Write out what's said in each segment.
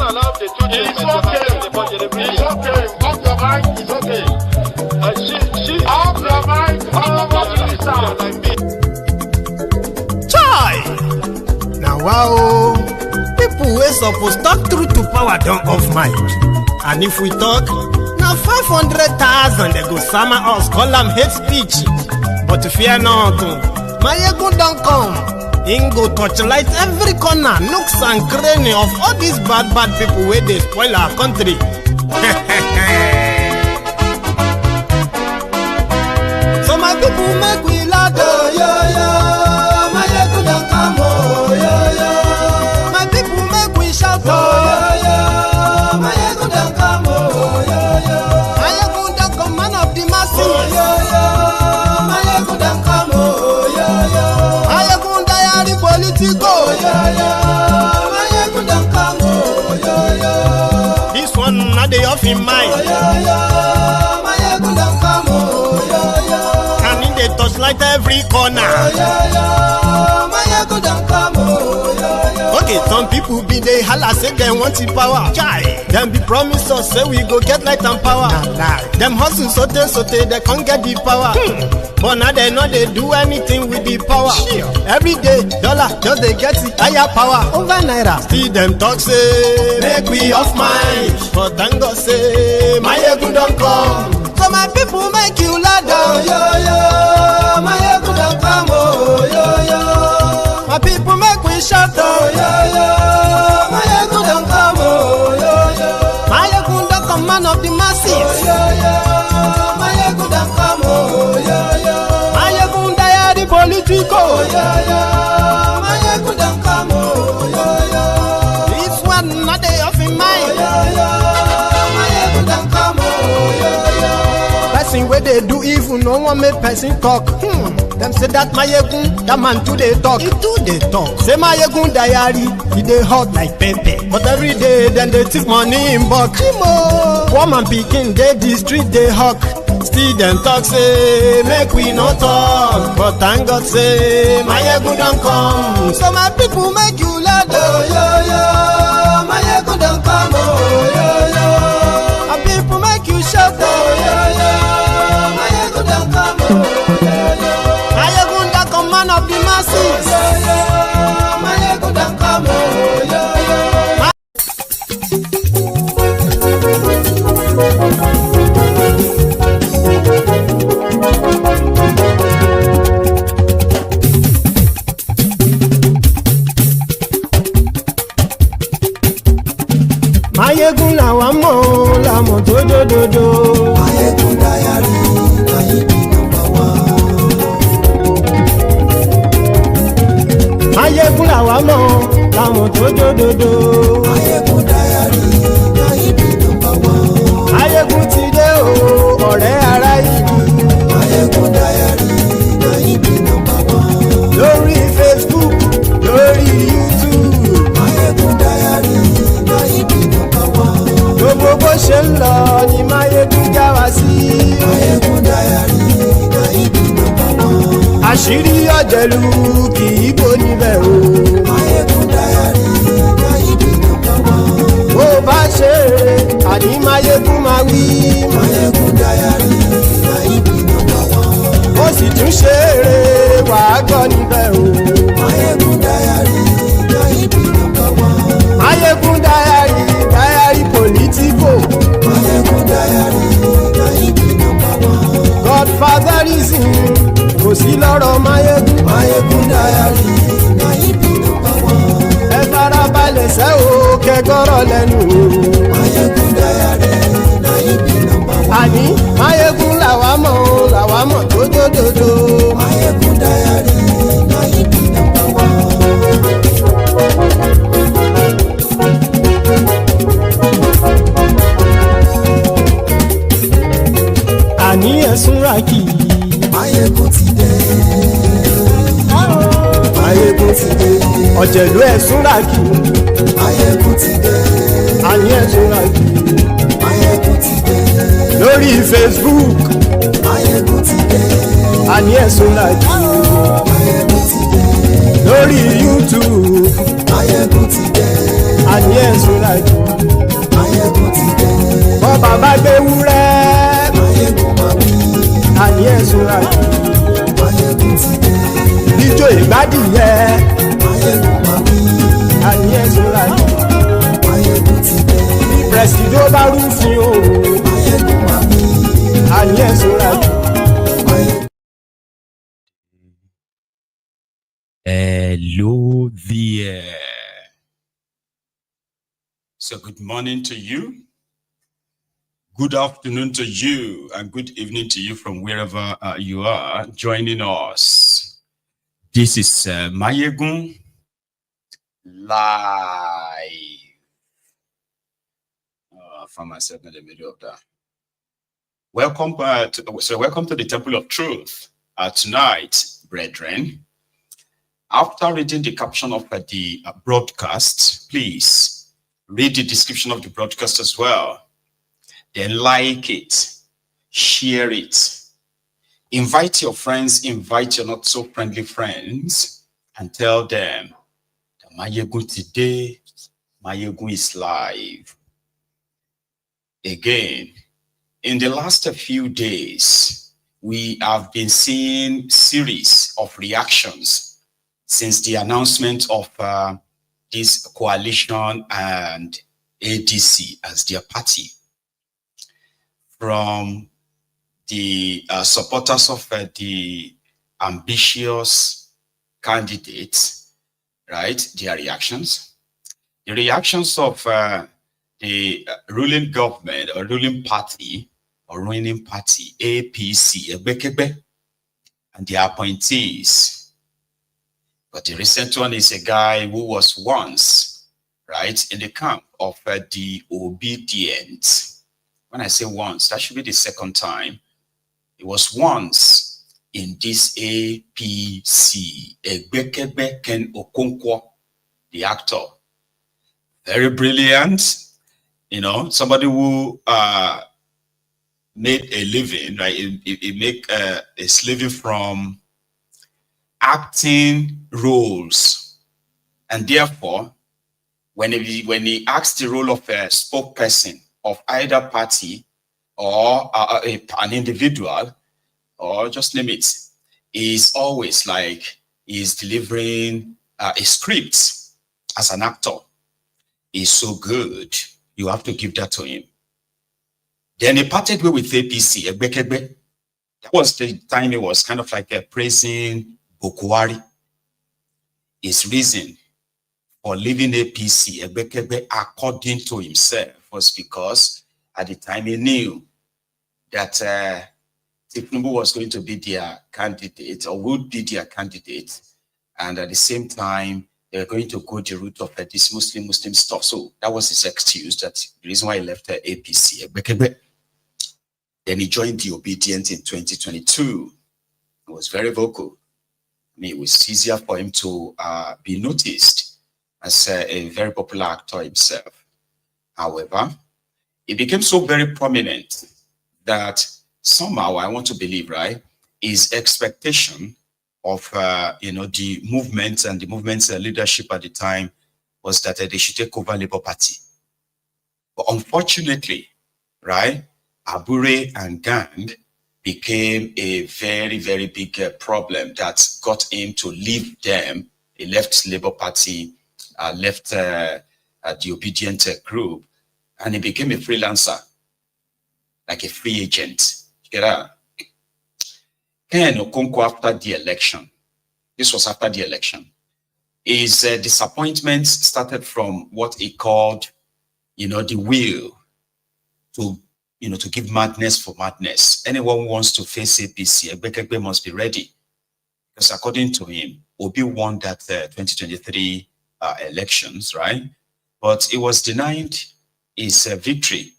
allowed the two children to attend the budget every year. It's okay. Off your mind. It's okay. Off your mind. Chai! Now wow, people wey suppose talk truth to power don't off mic. And if we talk, now 500,000 they go summer us, call them hate speech. But fear not, my ego don't come. Ingo torchlight every corner, nooks and cranny of all these bad people where they spoil our country. So my people make we loud, oh yo yo. My ego don't come, oh yo yo. My people make we shout, oh yo yo. My ego don't come, oh yo yo. My ego don't come, man of the masses, oh yo yo. My ego don't come, oh yo yo. My ego diary politico, oh yo yo. My ego don't come, oh yo yo. This one not the off in mind, oh yo yo. My ego don't come, oh yo yo. Can in the touchlight every corner, oh yo yo. My ego don't come, oh yo yo. Okay, some people be they holla say they want the power. Chai, them be promise us say we go get light and power. Them hustle sote they can't get the power. But now they know they do anything with the power. Every day, dollar just they get the higher power over naira. See them talk say make we off mind, but thank God say my ego don't come. So my people make you loud, oh yo yo. My ego don't come, oh yo yo. My people make we shout, oh yo yo. My ego don't come, oh yo yo. My ego don't come, man of the masses, oh yo yo. My ego don't come, oh yo yo. My ego diary politico, oh yo yo. My ego don't come, oh yo yo. This one not they off in mind, oh yo yo. My ego don't come, oh yo yo. Person where they do evil, no one make person talk. Them say that my yegun, that man too they talk. He too they talk. Say my yegun diary, he they hot like pepper. But every day then they take money in bulk. Poor man picking, they the street they hawk. Still them talk say make we no talk. But thank God say my yegun don't come. So my people make you loud, oh yo yo. My yegun don't come, oh yo yo. My people make you shout, oh yo yo. My yegun don't come, oh yo yo. Man of the masses, oh, yo, yo. My ego don't come, oh, yo, yo. My ego la wa mo to do. My ego diary, my ego number one. Ayégun làwa mọ̀ làwọn tó jódodo. Ayégun diary na ibi nọ́mbà wọn. Ayégun ti dé o ọ̀rẹ́ ará ìlú. Ayégun diary na ibi nọ́mbà wọn. Lórí Facebook lórí YouTube. Ayégun diary na ibi nọ́mbà wọn. Gbogbo bó ṣe ń lọ ni Máyégún já wa sí. Ayégun diary na ibi nọ́mbà wọn. Àṣírí ọ̀jẹ̀lú kì í bò níbẹ̀ o. Máyégún diary na ibi nọ́mbà wọn. Bó bá ṣe eré àní Máyégún máa wí. Máyégún diary na ibi nọ́mbà wọn. Ó sì tún ṣe eré wàá gbọ́ níbẹ̀ o. Máyégún diary na ibi nọ́mbà wọn. Máyégún diary politico. Máyégún diary na ibi nọ́mbà wọn. Godfatherism kò sí lọ́rọ̀ Máyégún. Máyégún diary na ibi nọ́mbà wọn. Ẹ farabalẹ̀ sẹ́ o kẹgọ́rọ̀ lẹ́nu o. Máyégún diary na ibi nọ́mbà wọn. Àní Máyégún làwa mọ̀ tó dódòdó. Máyégún diary na ibi nọ́mbà wọn. Àní ẹ̀sùn ràkì. Máyégún ti dé. Máyégún ti dé. Ọ̀jẹ̀lú ẹ̀sùn ràkì. Máyégún ti dé. Àní ẹ̀sùn ràkì. Máyégún ti dé. Lórí Facebook. Máyégún ti dé. Àní ẹ̀sùn ràkì. Máyégún ti dé. Lórí YouTube. Máyégún ti dé. àní ẹ̀sùn lájú. Máyégún ti dé. Bọ́ bàbá gbé wúrẹ́. Máyégún máa wí. Àní ẹ̀sùn lájú. Máyégún ti dé. Ijó ìgbádìyẹ. Máyégún máa wí. Àní ẹ̀sùn lájú. Máyégún ti dé. Pẹ̀sìdó bá rúfin o. Máyégún máa wí. Àní ẹ̀sùn lájú. Hello there. So good morning to you, good afternoon to you, and good evening to you from wherever you are joining us. This is Máyégún live. I found myself in the middle of that. Welcome welcome to the Temple of Truth tonight, brethren. After reading the caption of the broadcast, please read the description of the broadcast as well. Then like it, share it, invite your friends, invite your not so friendly friends, and tell them that Máyégún today, Máyégún is live. Again, in the last few days, we have been seeing series of reactions since the announcement of this coalition and ADC as their party, from the supporters of the ambitious candidates, right? Their reactions, the reactions of the ruling government or ruling party or ruling party, APC, and their appointees. But the recent one is a guy who was once, right, in the camp of the Obidients. When I say once, that should be the second time. It was once in this APC, Kenneth Okonkwo, the actor. Very brilliant, you know, somebody who made a living, right? He make a living from acting roles, and therefore when he acts the role of a spokesperson of either party or an individual, or just name it, is always like he's delivering a script. As an actor, he's so good, you have to give that to him. Then he parted way with APC. That was the time he was kind of like praising Bukwari. His reason for leaving APC, according to himself, was because at the time he knew that Tinubu was going to be their candidate, or would be their candidate, and at the same time they were going to go the route of this Muslim stuff. So that was his excuse. That's the reason why he left APC. Then he joined the Obidients in 2022. He was very vocal. I mean, it was easier for him to be noticed as a very popular actor himself. However, it became so very prominent that somehow, I want to believe, right, his expectation of, the movement and the movement's leadership at the time was that they should take over Labour Party. But unfortunately, right, Abure and gang became a very, very big problem that got him to leave them. He left Labour Party, left the Obedient group, and he became a freelancer, like a free agent. You get that? Kenneth Okonkwo, after the election, this was after the election, his disappointment started from what he called, the will to give madness for madness. Anyone who wants to face APC, Egbekegbe must be ready. Because according to him, Obi won that 2023 elections, right? But he was denied his victory.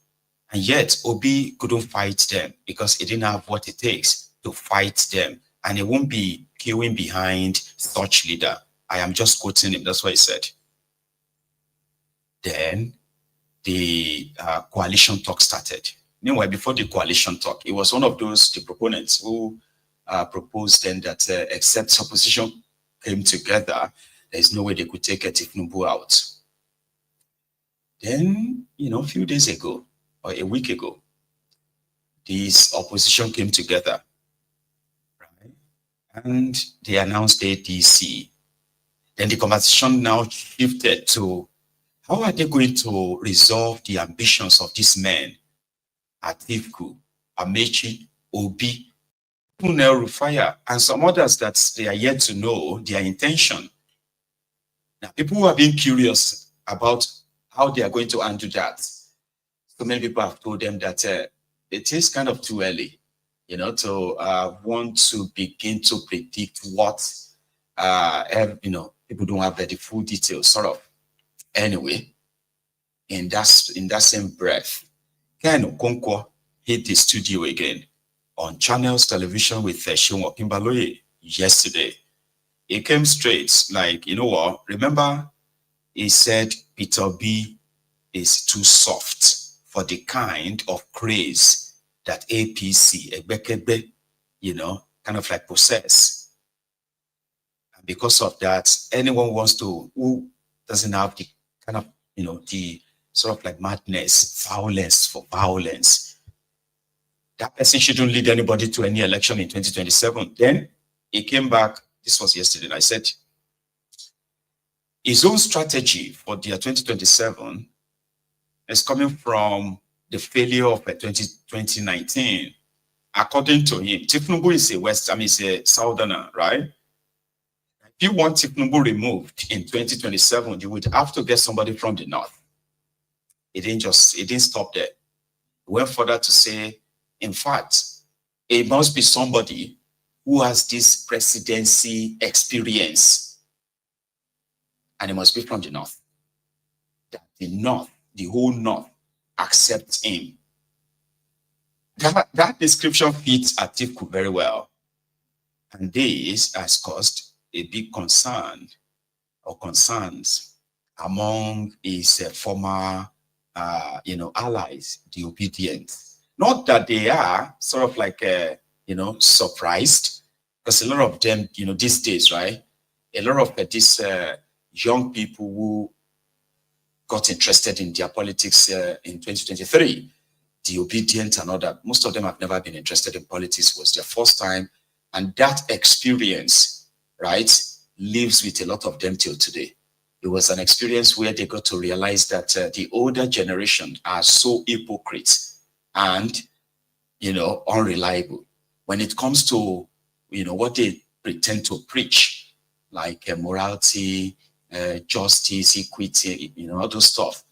And yet, Obi couldn't fight them because he didn't have what it takes to fight them. And he won't be queuing behind such leader. I am just quoting him. That's what he said. Then the coalition talk started. Meanwhile, before the coalition talk, it was one of the proponents who proposed then that except opposition came together, there is no way they could take Tinubu out. Then, a few days ago or a week ago, this opposition came together, right? And they announced ADC. Then the conversation now shifted to how are they going to resolve the ambitions of these men, Atiku, Amechi, Obi, Punel Rufaya, and some others that they are yet to know their intention. Now, people who have been curious about how they are going to undo that. So many people have told them that it is kind of too early, to want to begin to predict what, people don't have the full details, sort of. Anyway, in that same breath, Kenneth Okonkwo hit the studio again on Channels Television with Seun Okinbaloye yesterday. He came straight, like, you know what? Remember, he said Peter B is too soft for the kind of craze that APC, Egbekebe, kind of like possess. And because of that, anyone who doesn't have the kind of, the sort of like madness, violence for violence, that person shouldn't lead anybody to any election in 2027. Then he came back, this was yesterday, and I said, his own strategy for the year 2027 is coming from the failure of 2019. According to him, Tinubu is is a southerner, right? If you want Tinubu removed in 2027, you would have to get somebody from the north. It didn't stop there. He went further to say, in fact, it must be somebody who has this presidency experience. And it must be from the north. That the whole north, accepts him. That description fits Atiku very well. And this has caused a big concern or concerns among his former allies, the Obidients. Not that they are sort of like surprised, because a lot of them, these days, right? A lot of these young people who got interested in their politics in 2023, the Obedient and all that, most of them have never been interested in politics. It was their first time. And that experience, right, lives with a lot of them till today. It was an experience where they got to realize that the older generation are so hypocrite and, unreliable. When it comes to, what they pretend to preach, like morality, justice, equity, all those stuff,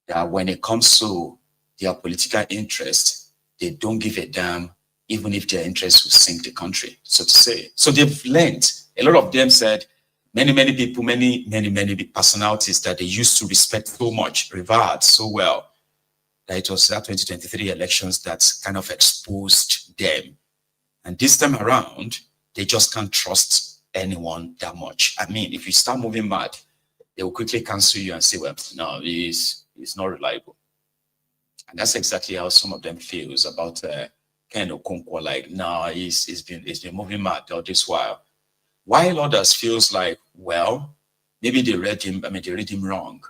that when it comes to their political interest, they don't give a damn, even if their interest will sink the country, so to say. So they've learned. A lot of them said, many people, many personalities that they used to respect so much, revered so well, that it was that 2023 elections that kind of exposed them. And this time around, they just can't trust anyone that much. I mean, if you start moving mad, they will quickly cancel you and say, well, no, he's not reliable. And that's exactly how some of them feels about Kenneth Okonkwo. Like, no, he's been moving mad all this while. While others feels like, well, maybe they read him wrong.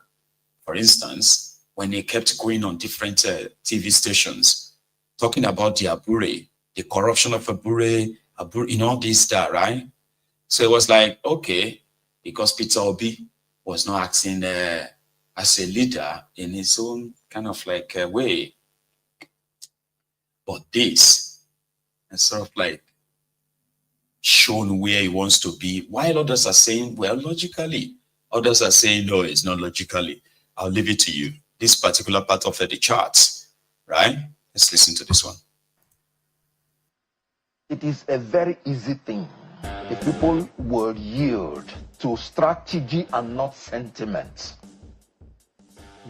For instance, when they kept going on different TV stations, talking about the Abure, the corruption of Abure, this, that, right? So it was like, okay, because Peter Obi was not acting as a leader in his own kind of like way. But this is sort of like shown where he wants to be, while others are saying, well, logically. Others are saying, no, it's not logically. I'll leave it to you. This particular part of the charts, right? Let's listen to this one. It is a very easy thing if people will yield to strategy and not sentiment.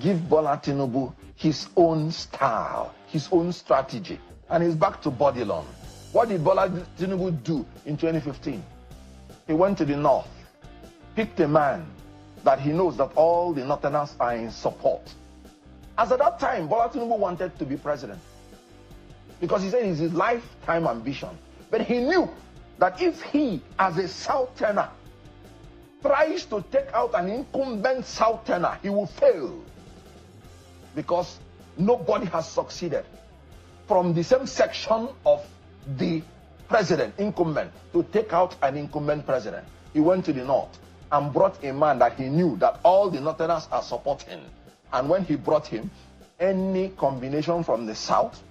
Give Bola Tinubu his own style, his own strategy, and he's back to Bodilon. What did Bola Tinubu do in 2015? He went to the north, picked a man that he knows that all the northerners are in support. As at that time, Bola Tinubu wanted to be president because he said it's his lifetime ambition. But he knew that if he, as a southerner, tries to take out an incumbent southerner, he will fail. because nobody has succeeded from the same section of the president, incumbent, to take out an incumbent president. He went to the north and brought a man that he knew that all the northerners are supporting. And when he brought him, any combination from the south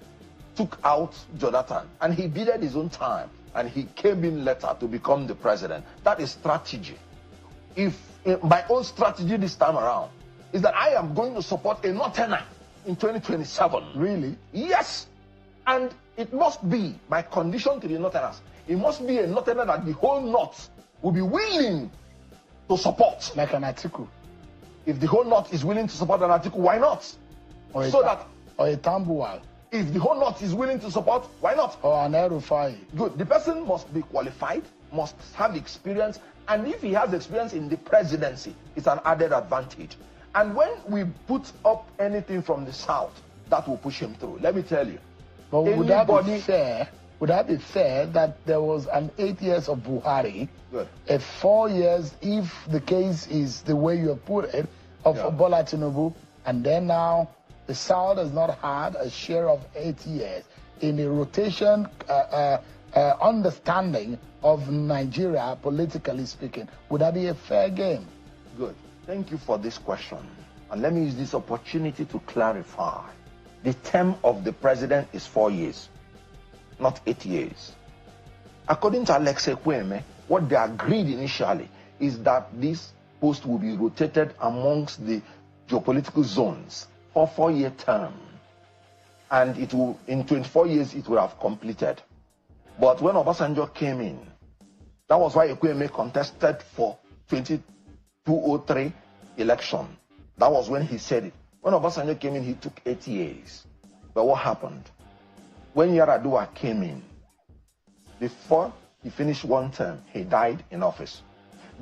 took out Jonathan, and he bided his own time, and he came in later to become the president. That is strategy. If my own strategy this time around is that I am going to support a northerner in 2027. Really? Yes. And it must be my condition to the northerners. It must be a northerner that the whole north will be willing to support. Like an Atiku. If the whole north is willing to support an Atiku, why not? Or a Tambuwal. If the whole north is willing to support, why not? Or an Erufai. Good. The person must be qualified, must have experience, and if he has experience in the presidency, it's an added advantage. And when we put up anything from the south, that will push him through. Let me tell you. But would that be fair? Would that be fair that there was an 8 years of Buhari, Good. a 4 years, if the case is the way you have put it, of Bola Tinubu, and then now the South has not had a share of 8 years in a rotation understanding of Nigeria, politically speaking? Would that be a fair game? Good. Thank you for this question. And let me use this opportunity to clarify. The term of the president is 4 years, not 8 years. According to Alex Ekweme, what they agreed initially is that this post will be rotated amongst the geopolitical zones for 4-year term. And it will, in 24 years, it will have completed. But when Obasanjo came in, that was why Ekweme contested for 2003 election. That was when he said it. When Obasanjo came in, he took 8 years. But what happened? When Yaradua came in, before he finished one term, he died in office.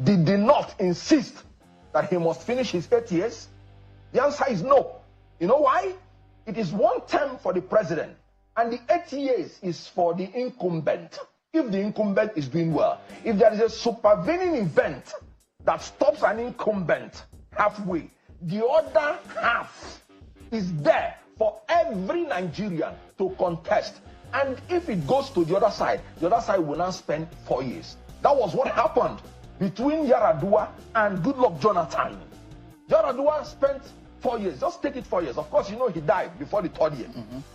Did they not insist that he must finish his 8 years? The answer is no. You know why? It is one term for the president, and the 8 years is for the incumbent. If the incumbent is doing well, if there is a supervening event that stops an incumbent halfway, the other half is there for every Nigerian to contest. And if it goes to the other side will now spend 4 years. That was what happened between Yaradua and Goodluck Jonathan. Yaradua spent 4 years. Just take it 4 years. Of course, you know he died before the 3rd year.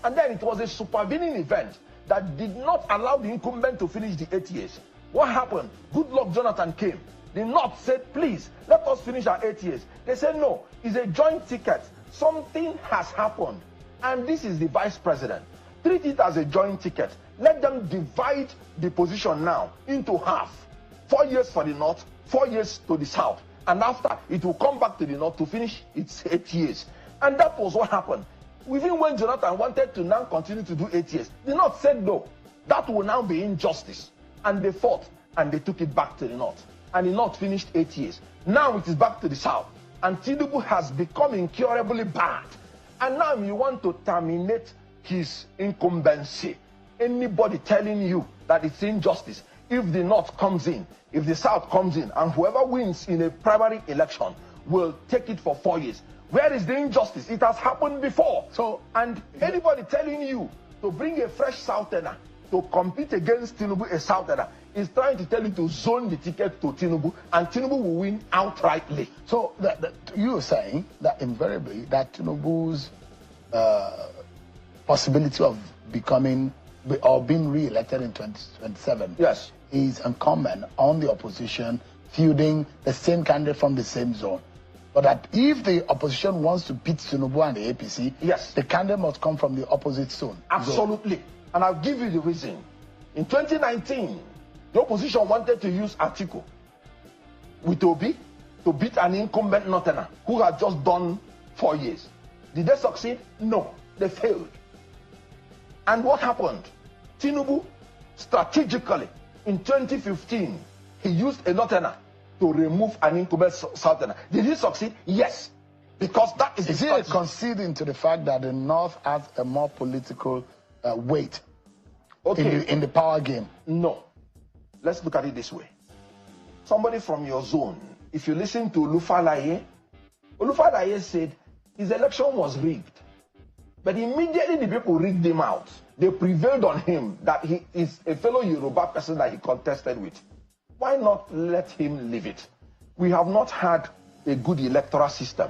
And then it was a supervening event that did not allow the incumbent to finish the 8 years. What happened? Goodluck Jonathan came. The North said, please, let us finish our 8 years. They said, no, it's a joint ticket. Something has happened. And this is the vice president. Treat it as a joint ticket. Let them divide the position now into half. 4 years for the North, 4 years to the South. And after, it will come back to the North to finish its 8 years. And that was what happened. Even when Jonathan wanted to now continue to do 8 years, the North said no. That will now be injustice. And they fought, and they took it back to the North. And the North finished 8 years. Now it is back to the South. And Tinubu has become incurably bad. And now you want to terminate his incumbency. Anybody telling you that it's injustice, if the North comes in, if the South comes in, and whoever wins in a primary election will take it for 4 years. Where is the injustice? It has happened before. So, and anybody telling you to bring a fresh Southerner to compete against Tinubu, a Southerner, is trying to tell you to zone the ticket to Tinubu, and Tinubu will win outrightly. So you are saying that invariably that Tinubu's possibility of becoming or being re-elected in 2027 yes, is incumbent on the opposition fielding the same candidate from the same zone. But that if the opposition wants to beat Tinubu and the APC, yes, the candidate must come from the opposite zone. Absolutely. And I'll give you the reason. In 2019, the opposition wanted to use Atiku with Obi to beat an incumbent northerner who had just done 4 years. Did they succeed? No, they failed. And what happened? Tinubu, strategically, in 2015, he used a northerner to remove an incumbent southerner. Did he succeed? Yes. Because that is he conceding to the fact that the North has a more political weight in the power game? No. Let's look at it this way. Somebody from your zone, if you listen to Olufalaye said his election was rigged. But immediately the people rigged him out. They prevailed on him that he is a fellow Yoruba person that he contested with. Why not let him leave it? We have not had a good electoral system.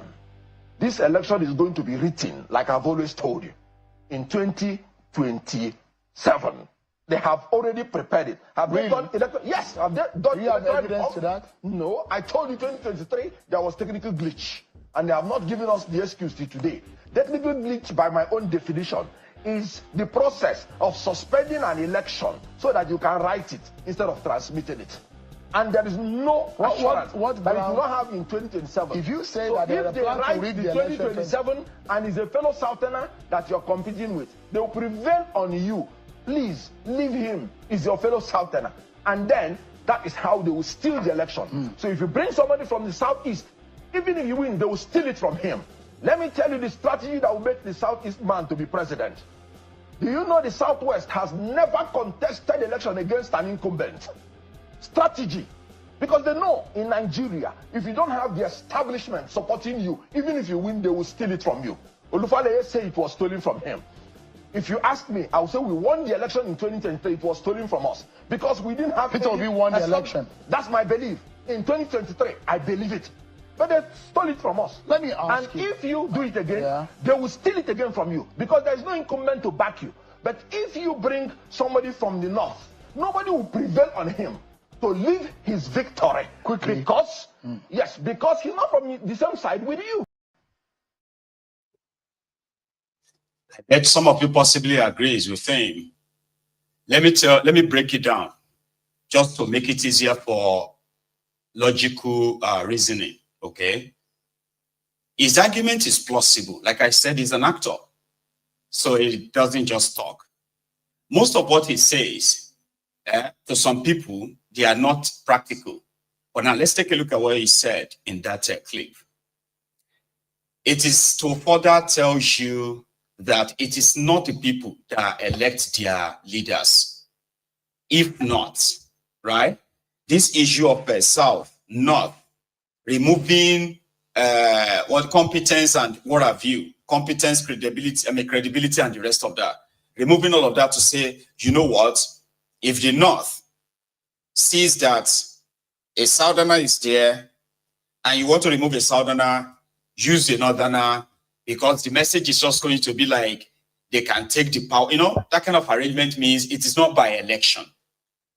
This election is going to be written, like I've always told you, in 2027. They have already prepared it. Have they done electoral? Yes, have they done. Do you have evidence to that? No, I told you 2023 there was technical glitch, and they have not given us the excuse till today. Technical glitch, by my own definition, is the process of suspending an election so that you can write it instead of transmitting it. And there is no assurance that you do not have in 2027. If you say so that if they plan write to rig the the 2027 and is a fellow Southerner that you're competing with, they will prevail on you. Please leave him. He's your fellow Southerner. And then that is how they will steal the election. So if you bring somebody from the Southeast, even if you win, they will steal it from him. Let me tell you the strategy that will make the Southeast man to be president. Do you know the Southwest has never contested election against an incumbent? Strategy. Because they know in Nigeria, if you don't have the establishment supporting you, even if you win, they will steal it from you. Olufaleye say it was stolen from him. If you ask me, I will say we won the election in 2023. It was stolen from us because we didn't have. Peter Obi won the election. That's my belief. In 2023, I believe it. But they stole it from us. Let me ask you. And if you do it again, they will steal it again from you because there is no incumbent to back you. But if you bring somebody from the north, nobody will prevail on him to leave his victory quickly because yes, because he's not from the same side with you. I bet some of you possibly agrees with him. Let me break it down just to make it easier for logical reasoning. Okay, his argument is plausible. Like I said, he's an actor, so he doesn't just talk. Most of what he says to some people, they are not practical. But now let's take a look at what he said in that clip. It is to further tell you that it is not the people that elect their leaders. If not, right, this issue of South, North, removing what competence and what have you, competence, credibility, credibility and the rest of that, removing all of that to say, you know what, if the North sees that a Southerner is there and you want to remove a Southerner, use a Northerner, because the message is just going to be like, they can take the power. You know, that kind of arrangement means it is not by election.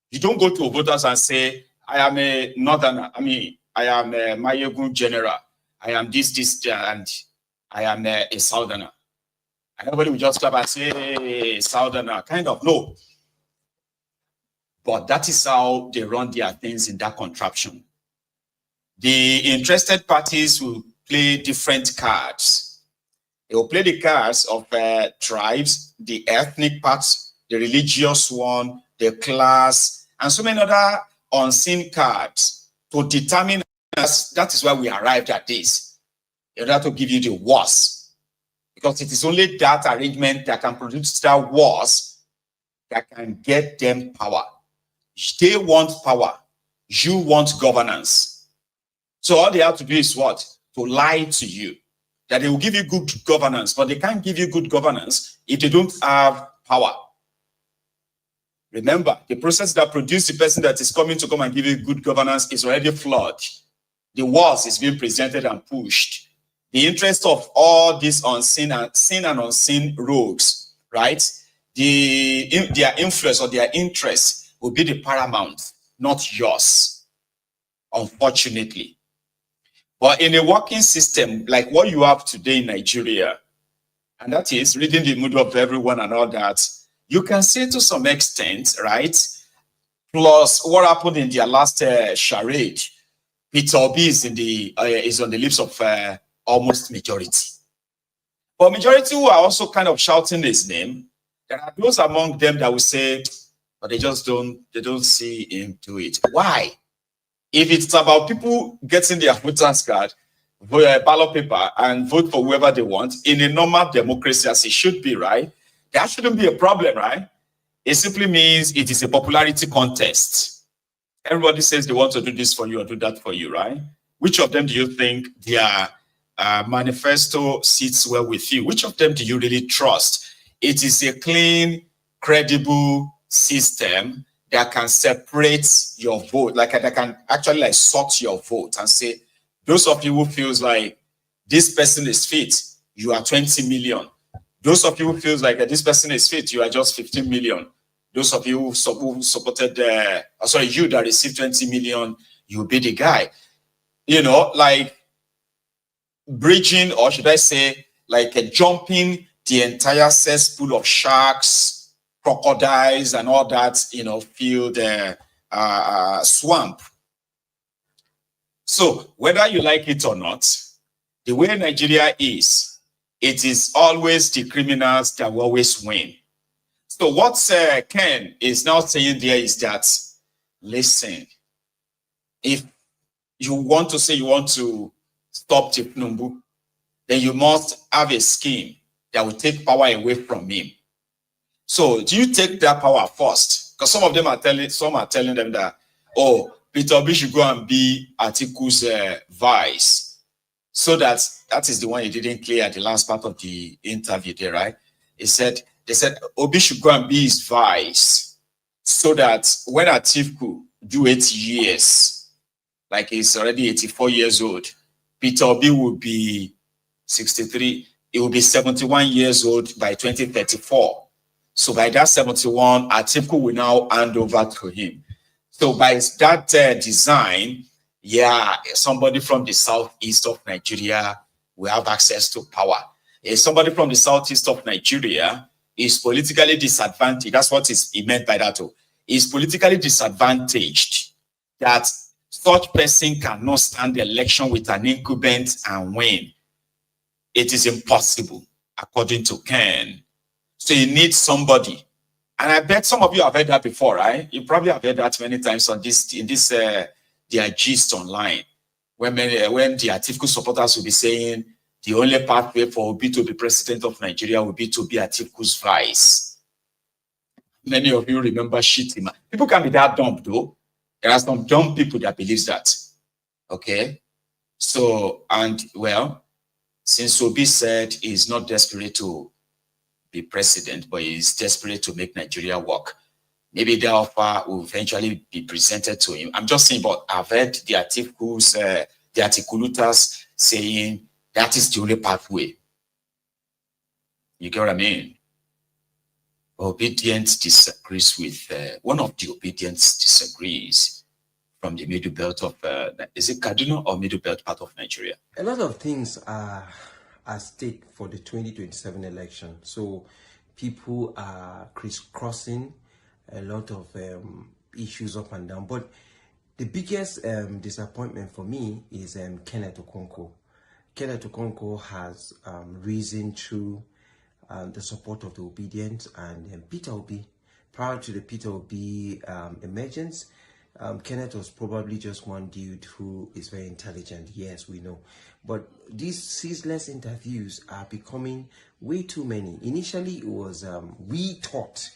You don't go to voters and say, I am a Northerner. I mean, I am a Mayegun general. I am this, and I am a Southerner. And everybody will just clap and say, hey, Southerner. Kind of, no. But that is how they run their things in that contraption. The interested parties will play different cards. They will play the cards of tribes, the ethnic parts, the religious one, the class, and so many other unseen cards to determine us. That is why we arrived at this, in order to give you the worst. Because it is only that arrangement that can produce that worst that can get them power. They want power. You want governance. So all they have to do is what? To lie to you. That they will give you good governance, but they can't give you good governance if they don't have power. Remember, the process that produced the person that is coming to come and give you good governance is already flawed. The worst is being presented and pushed. The interest of all these unseen and seen and unseen rogues, right? Their influence or their interest will be the paramount, not yours, unfortunately. But in a working system like what you have today in Nigeria, and that is reading the mood of everyone and all that, you can say to some extent, right? Plus what happened in their last charade, Peter Obi is on the lips of almost majority. But majority who are also kind of shouting his name, there are those among them that will say, but they don't see him do it. Why? If it's about people getting their voters card, ballot paper, and vote for whoever they want in a normal democracy as it should be, right? That shouldn't be a problem, right? It simply means it is a popularity contest. Everybody says they want to do this for you or do that for you, right? Which of them do you think their manifesto sits well with you. Which of them do you really trust? It is a clean, credible system that can separate your vote, like that can actually like sort your vote and say, those of you who feels like this person is fit, you are 20 million. Those of you who feels like this person is fit, you are just 15 million. Those of you who supported, you that received 20 million, you'll be the guy. You know, like bridging, or should I say, like jumping the entire cesspool of sharks, crocodiles, and all that, you know, filled swamp. So whether you like it or not, the way Nigeria is, it is always the criminals that will always win. So what Ken is now saying there is that, listen, if you want to say you want to stop Tinubu, then you must have a scheme that will take power away from him. So do you take that power first? Because some of them are telling them that, oh, Peter Obi should go and be Atiku's vice. So that is the one he didn't clear at the last part of the interview there, right? They said Obi should go and be his vice, so that when Atiku do 8 years, like he's already 84 years old, Peter Obi will be 63. He will be 71 years old by 2034. So by that 71, Atiku will now hand over to him. So by that design, yeah, somebody from the southeast of Nigeria will have access to power. If somebody from the southeast of Nigeria is politically disadvantaged, that's what he meant by that. Is politically disadvantaged, that such person cannot stand the election with an incumbent and win. It is impossible, according to Ken. So you need somebody. And I bet some of you have heard that before, right? You probably have heard that many times on their gist online, when the Atiku supporters will be saying the only pathway for Obi to be president of Nigeria will be to be Atiku's vice. Many of you remember Shitima. People can be that dumb, though. There are some dumb people that believe that. Okay? So, and well, since Obi said he's not desperate to be president, but he's desperate to make Nigeria work, maybe the offer will eventually be presented to him. I'm just saying, but I've heard the articulators saying that is the only pathway. You get what I mean? Obidients disagrees with, one of the Obidients disagrees from the middle belt of, is it Kaduna or middle belt part of Nigeria? A lot of things are at stake for the 2027 election. So people are crisscrossing a lot of issues up and down. But the biggest disappointment for me is Kenneth Okonkwo. Kenneth Okonkwo has risen through the support of the Obidients and Peter Obi. Prior to the Peter Obi emergence, Kenneth was probably just one dude who is very intelligent. Yes, we know. But these ceaseless interviews are becoming way too many. Initially, it was, we thought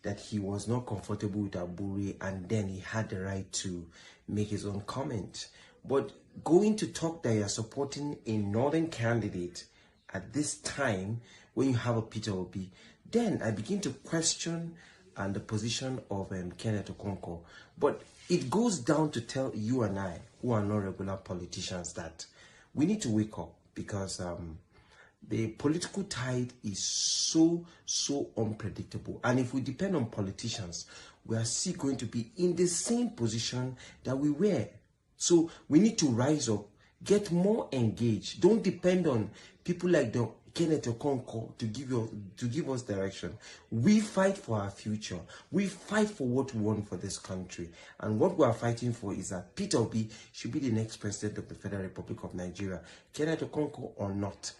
that he was not comfortable with Abure, and then he had the right to make his own comment. But going to talk that you're supporting a northern candidate at this time, when you have a Peter Obi, then I begin to question the position of Kenneth Okonkwo. But it goes down to tell you and I, who are not regular politicians, that we need to wake up, because the political tide is so unpredictable. And if we depend on politicians, we are still going to be in the same position that we were. So we need to rise up, get more engaged. Don't depend on people like the Kenneth Okonkwo to give us direction. We fight for our future. We fight for what we want for this country. And what we are fighting for is that Peter Obi should be the next president of the Federal Republic of Nigeria. Kenneth Okonkwo or not,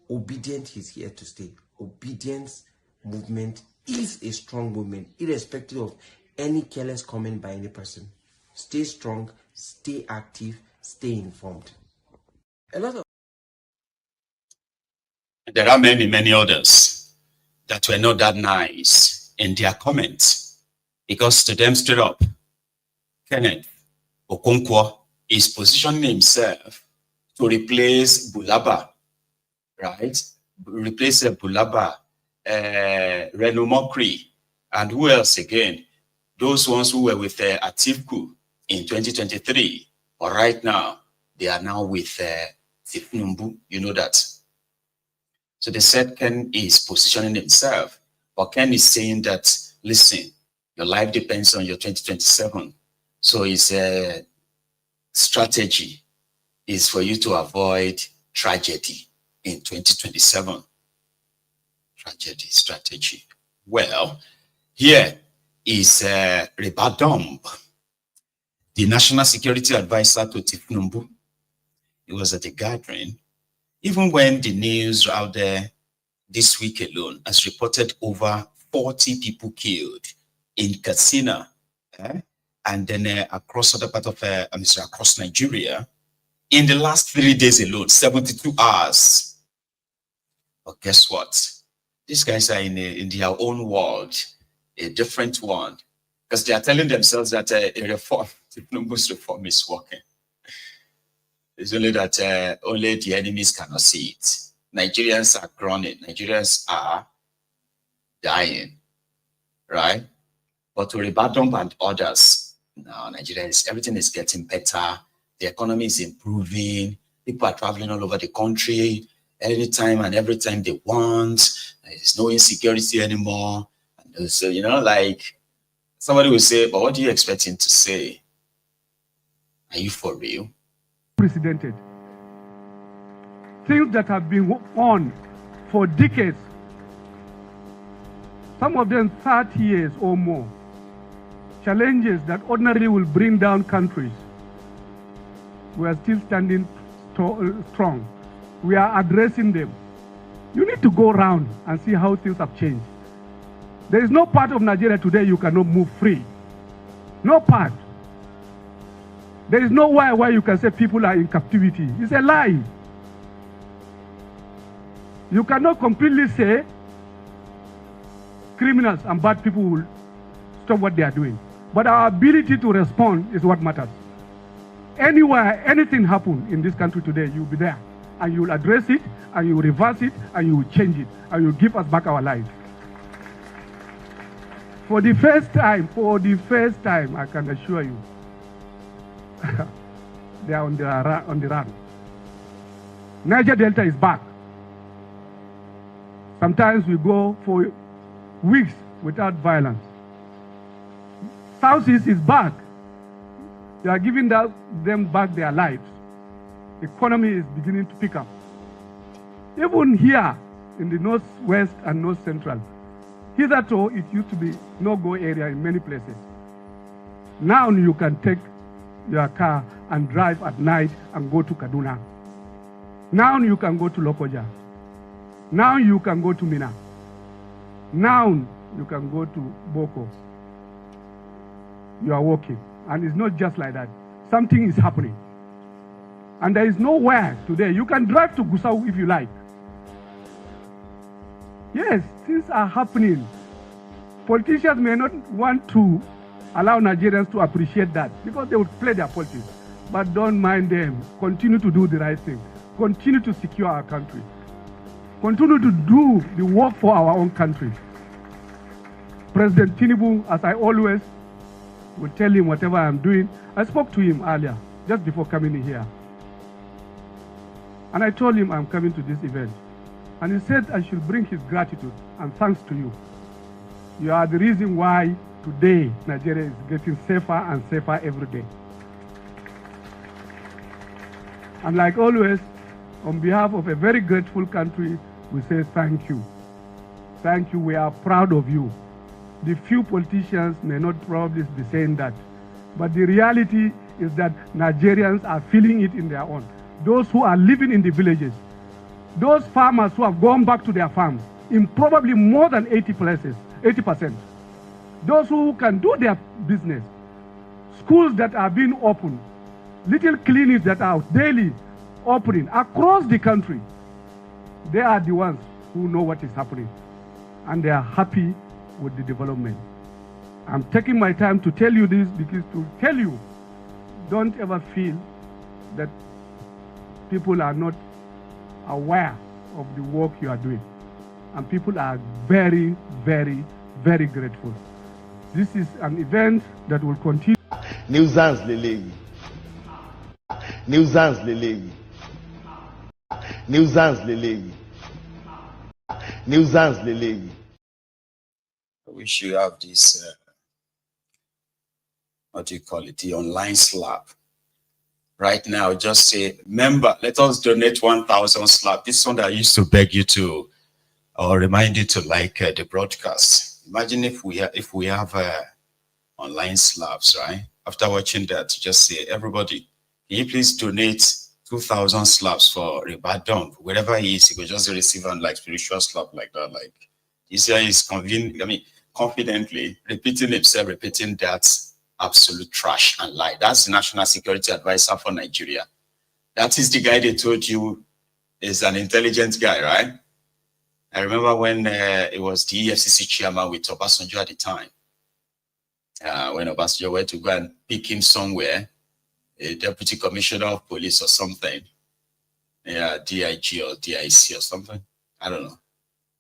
Obedient is here to stay. Obedience movement is a strong movement, irrespective of any careless comment by any person. Stay strong, stay active, stay informed. There are many others that were not that nice in their comments, because to them straight up, Kenneth Okonkwo is positioning himself to replace Bulaba right? Replace Bulaba, Reno Mokri, and who else again? Those ones who were with Atiku in 2023, but right now, they are now with Tinubu, you know that. So they said Ken is positioning himself, but Ken is saying that, listen, your life depends on your 2027. So his strategy is for you to avoid tragedy in 2027. Strategy. Well, here is Ribadom, the National Security Advisor to Tinubu. He was at a gathering. Even when the news out there this week alone has reported over 40 people killed in Katsina, and then across other part of across Nigeria, in the last 3 days alone, 72 hours. But guess what? These guys are in their own world, a different one, because they are telling themselves that a reform, Tinubu's reform is working. It's only that only the enemies cannot see it. Nigerians are groaning. Nigerians are dying, right? But to Ribadom and others, no, Nigeria everything is getting better. The economy is improving. People are traveling all over the country anytime and every time they want. There's no insecurity anymore. And so, you know, like somebody will say, but what do you expect him to say? Are you for real? Precedented. Things that have been on for decades, some of them 30 years or more. Challenges that ordinarily will bring down countries. We are still standing strong. We are addressing them. You need to go around and see how things have changed. There is no part of Nigeria today you cannot move free. No part. There is no why you can say people are in captivity. It's a lie. You cannot completely say criminals and bad people will stop what they are doing. But our ability to respond is what matters. Anywhere, anything happen in this country today, you'll be there. And you will address it, and you will reverse it, and you will change it, and you will give us back our lives. For the first time, I can assure you, they are on the run. Niger Delta is back. Sometimes we go for weeks without violence. Southeast is back. They are giving them back their lives. The economy is beginning to pick up. Even here in the northwest and north central, hitherto it used to be no-go area in many places. Now you can take your car and drive at night and go to Kaduna. Now you can go to Lokoja. Now you can go to Mina. Now you can go to Boko. You are walking. And it's not just like that. Something is happening. And there is nowhere today. You can drive to Gusau if you like. Yes, things are happening. Politicians may not want to allow Nigerians to appreciate that because they would play their politics. But don't mind them. Continue to do the right thing. Continue to secure our country. Continue to do the work for our own country. President Tinubu, as I always will tell him whatever I'm doing. I spoke to him earlier, just before coming in here. And I told him I'm coming to this event. And he said I should bring his gratitude and thanks to you. You are the reason why today Nigeria is getting safer and safer every day. And like always, on behalf of a very grateful country, we say thank you. Thank you. We are proud of you. The few politicians may not probably be saying that, but the reality is that Nigerians are feeling it in their own. Those who are living in the villages, those farmers who have gone back to their farms in probably more than 80%. Those who can do their business, schools that are being opened, little clinics that are daily opening across the country, they are the ones who know what is happening, and they are happy with the development. I'm taking my time to tell you this because to tell you, don't ever feel that people are not aware of the work you are doing. And people are very, very, very grateful. This is an event that will continue. Nuisance Lele. Nuisance Lele. Nuisance Lele. Nuisance Lele. I wish you have this, what do you call it, the online slap. Right now, just say, member, let us donate 1,000 slap. This is one that I used to beg you to, or remind you to like the broadcast. Imagine if we have online slaps, right? After watching that, just say, everybody, can you please donate 2,000 slaps for Riba Dump? Wherever he is, he will just receive an like spiritual slap like that. Like, this guy is confidently repeating himself, repeating that absolute trash and lie. That's the National Security Advisor for Nigeria. That is the guy they told you is an intelligent guy, right? I remember when it was the EFCC chairman with Obasanjo at the time. When Obasanjo went to go and pick him somewhere, a deputy commissioner of police or something, yeah, DIG or DIC or something, I don't know,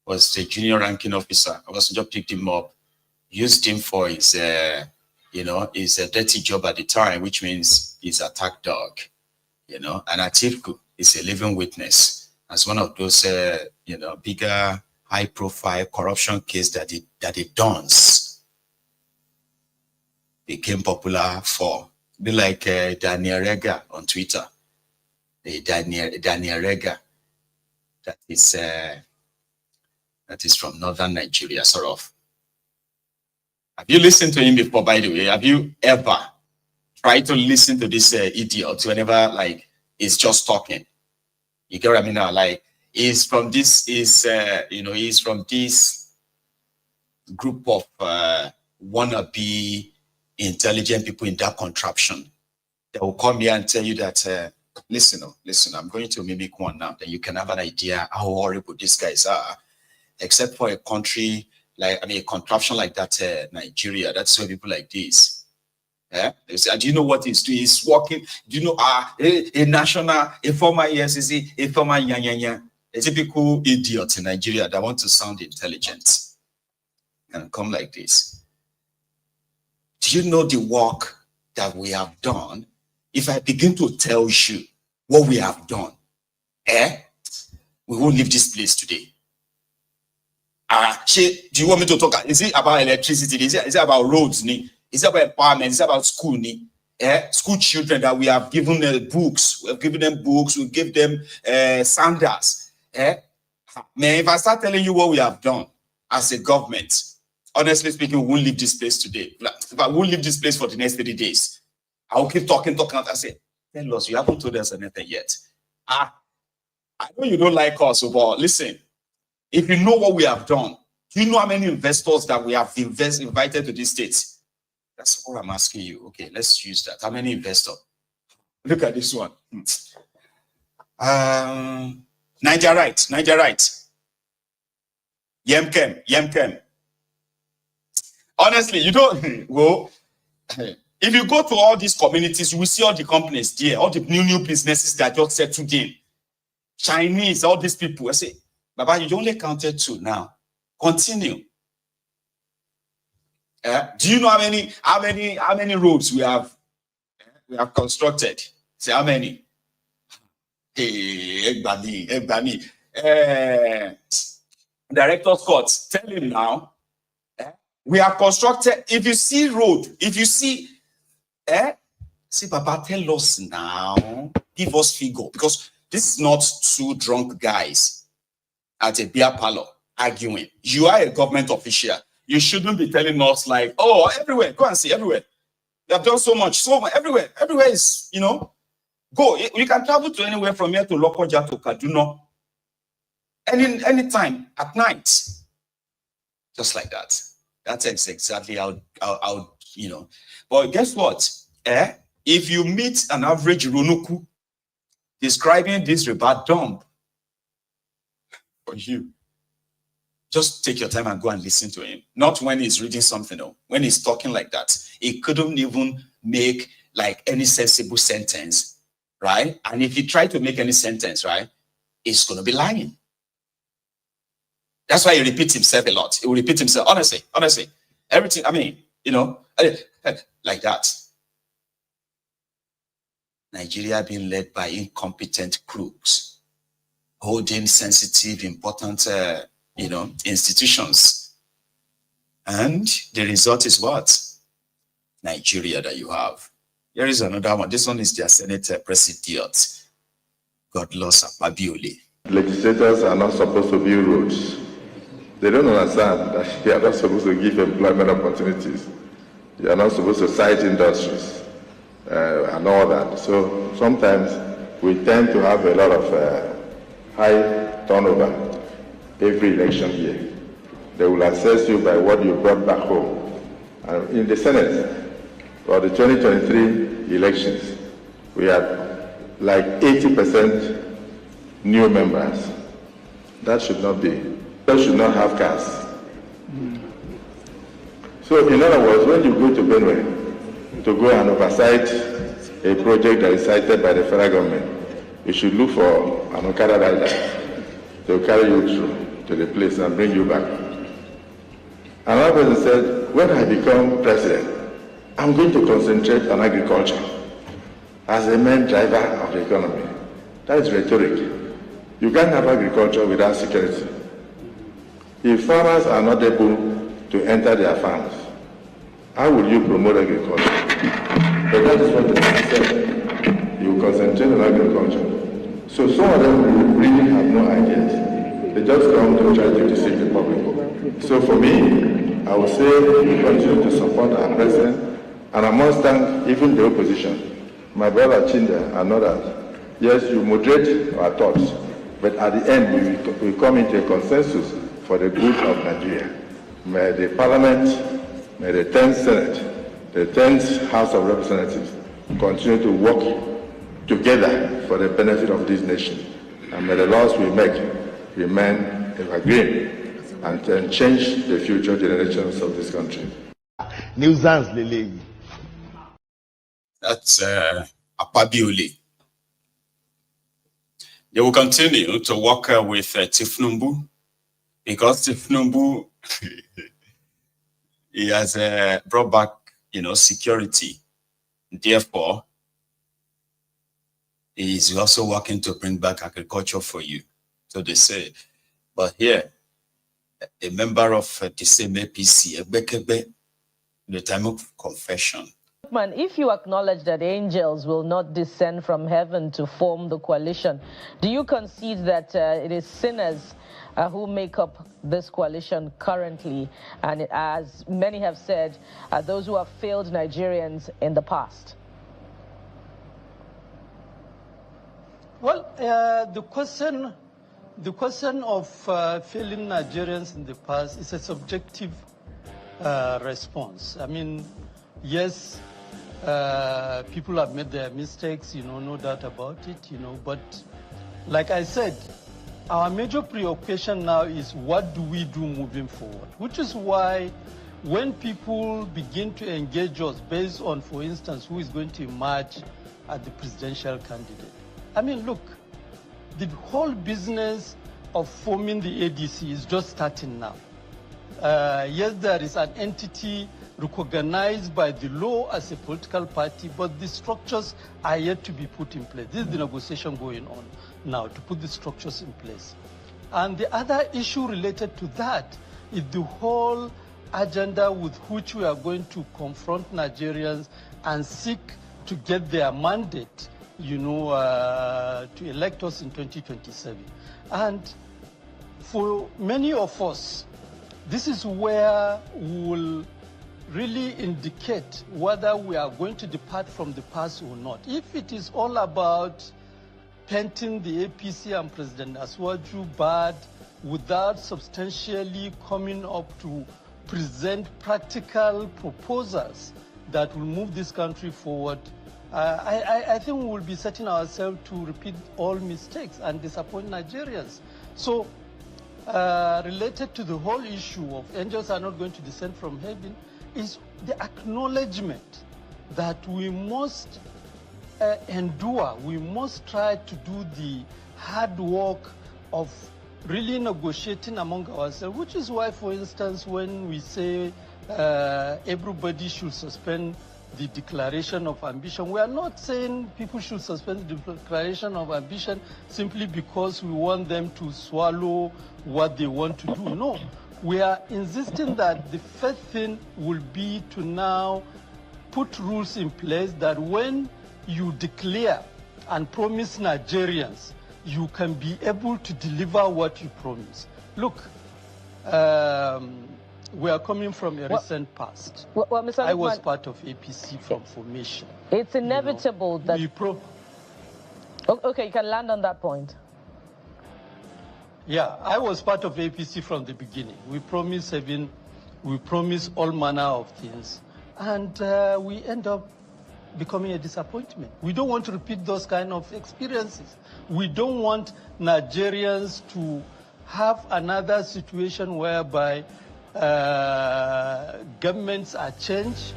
was the junior ranking officer. Obasanjo picked him up, used him for his, his dirty job at the time, which means he's attack dog, and Atiku is a living witness as one of those, bigger, high-profile corruption case that the dons became popular for. Be like Daniel Rega on Twitter. Daniel Rega, that is from northern Nigeria, sort of. Have you listened to him before, by the way? Have you ever tried to listen to this idiot whenever, like, he's just talking? You get what I mean now? Like, he's from this group of wannabe intelligent people in that contraption that will come here and tell you that, listen, I'm going to mimic one now, then you can have an idea how horrible these guys are. Except for a country a contraption like that, Nigeria, that's where people like this. Yeah, they say, do you know what he's doing? He's working. Do you know a former ESCC, a former a typical idiot in Nigeria that want to sound intelligent and come like this. Do you know the work that we have done? If I begin to tell you what we have done, we won't leave this place today. Do you want me to talk? Is it about electricity? Is it about roads? Is it about empowerment? Is it about school? School children that we have given books. We have given them books. We give them sandals. Man, if I start telling you what we have done as a government, honestly speaking, we won't leave this place today. If I won't leave this place for the next 30 days, I will keep talking. I say, tell us, you haven't told us anything yet. I know you don't like us, but listen. If you know what we have done, do you know how many investors that we have invited to these states? That's what I'm asking you. Okay, let's use that. How many investors? Look at this one. Nigerite. Yemkem. Honestly, you don't go. If you go to all these communities, you will see all the companies there, all the new businesses that just settled in. Chinese, all these people. I say, Baba, you only counted 2 now. Continue. Do you know how many roads we have constructed? Say how many? Hey, Egbani. Director Scott, tell him now. We have constructed. If you see road, if you see, see, Baba, tell us now. Give us figure, because this is not 2 drunk guys at a beer parlor arguing. You are a government official. You shouldn't be telling us like, oh, everywhere. Go and see everywhere. You have done so much everywhere. Everywhere is, go. You can travel to anywhere from here to Lokoja to Kaduna. Anytime at night. Just like that. That's exactly how. But guess what? If you meet an average Runuku describing this Riba dump for you, just take your time and go and listen to him. Not when he's reading something, no. When he's talking like that, he couldn't even make like any sensible sentence, right? And if you try to make any sentence, right, it's going to be lying. That's why he repeats himself a lot. He will repeat himself, honestly. Everything, I mean, you know, like that. Nigeria being led by incompetent crooks, holding sensitive, important, you know, institutions. And the result is what? Nigeria that you have. Here is another one. This one is their Senate President, Godless Abure. Legislators are not supposed to build roads. They don't understand that you are not supposed to give employment opportunities. You are not supposed to cite industries and all that. So sometimes we tend to have a lot of high turnover every election year. They will assess you by what you brought back home. And in the Senate, for the 2023 elections, we had like 80% new members. That should not be. They should not have cars. So in other words, when you go to Benue to go and oversight a project that is cited by the federal government, you should look for an Okada rider to carry you through to the place and bring you back. Another person said, when I become president, I'm going to concentrate on agriculture as a main driver of the economy. That is rhetoric. You can't have agriculture without security. If farmers are not able to enter their farms, how will you promote agriculture? But that is what the man said. You concentrate on agriculture. So some of them really have no ideas. They just come to try to deceive the public. So for me, I would say we continue to support our president, and I must thank even the opposition, my brother Chinda and others. Yes, you moderate our thoughts, but at the end we come into a consensus for the good of Nigeria. May the Parliament, may the 10th Senate, the 10th House of Representatives continue to work together for the benefit of this nation. And may the laws we make remain evergreen and change the future generations of this country. Nuisance lele. That's Abure. They will continue to work with Tinubu, because Tinubu he has brought back, you know, security. Therefore, he is also working to bring back agriculture for you, so they say. But here, a member of the same APC, Ebekebe, the time of confession. Man, if you acknowledge that angels will not descend from heaven to form the coalition, do you concede that it is sinners who make up this coalition currently, and as many have said, those who have failed Nigerians in the past? Well, the question of failing Nigerians in the past is a subjective response. I mean, yes, people have made their mistakes, you know, no doubt about it, you know, but like I said, our major preoccupation now is what do we do moving forward, which is why when people begin to engage us based on, for instance, who is going to emerge as the presidential candidate. I mean, look, the whole business of forming the ADC is just starting now. Yes, there is an entity recognized by the law as a political party, but the structures are yet to be put in place. This is the negotiation going on now to put the structures in place. And the other issue related to that is the whole agenda with which we are going to confront Nigerians and seek to get their mandate, you know, to elect us in 2027. And for many of us, this is where we will really indicate whether we are going to depart from the past or not. If it is all about painting the APC and President Aswaju bad without substantially coming up to present practical proposals that will move this country forward, I think we will be setting ourselves to repeat all mistakes and disappoint Nigerians. So, related to the whole issue of angels are not going to descend from heaven, is the acknowledgement that we must endure, we must try to do the hard work of really negotiating among ourselves, which is why, for instance, when we say everybody should suspend the declaration of ambition, we are not saying people should suspend the declaration of ambition simply because we want them to swallow what they want to do. No, we are insisting that the first thing will be to now put rules in place that when you declare and promise Nigerians, you can be able to deliver what you promise. Look, we are coming from a recent past. Mr. I was part of APC from formation. It's inevitable that... Okay, you can land on that point. Yeah, I was part of APC from the beginning. We promised all manner of things, and we end up becoming a disappointment. We don't want to repeat those kind of experiences. We don't want Nigerians to have another situation whereby governments are changed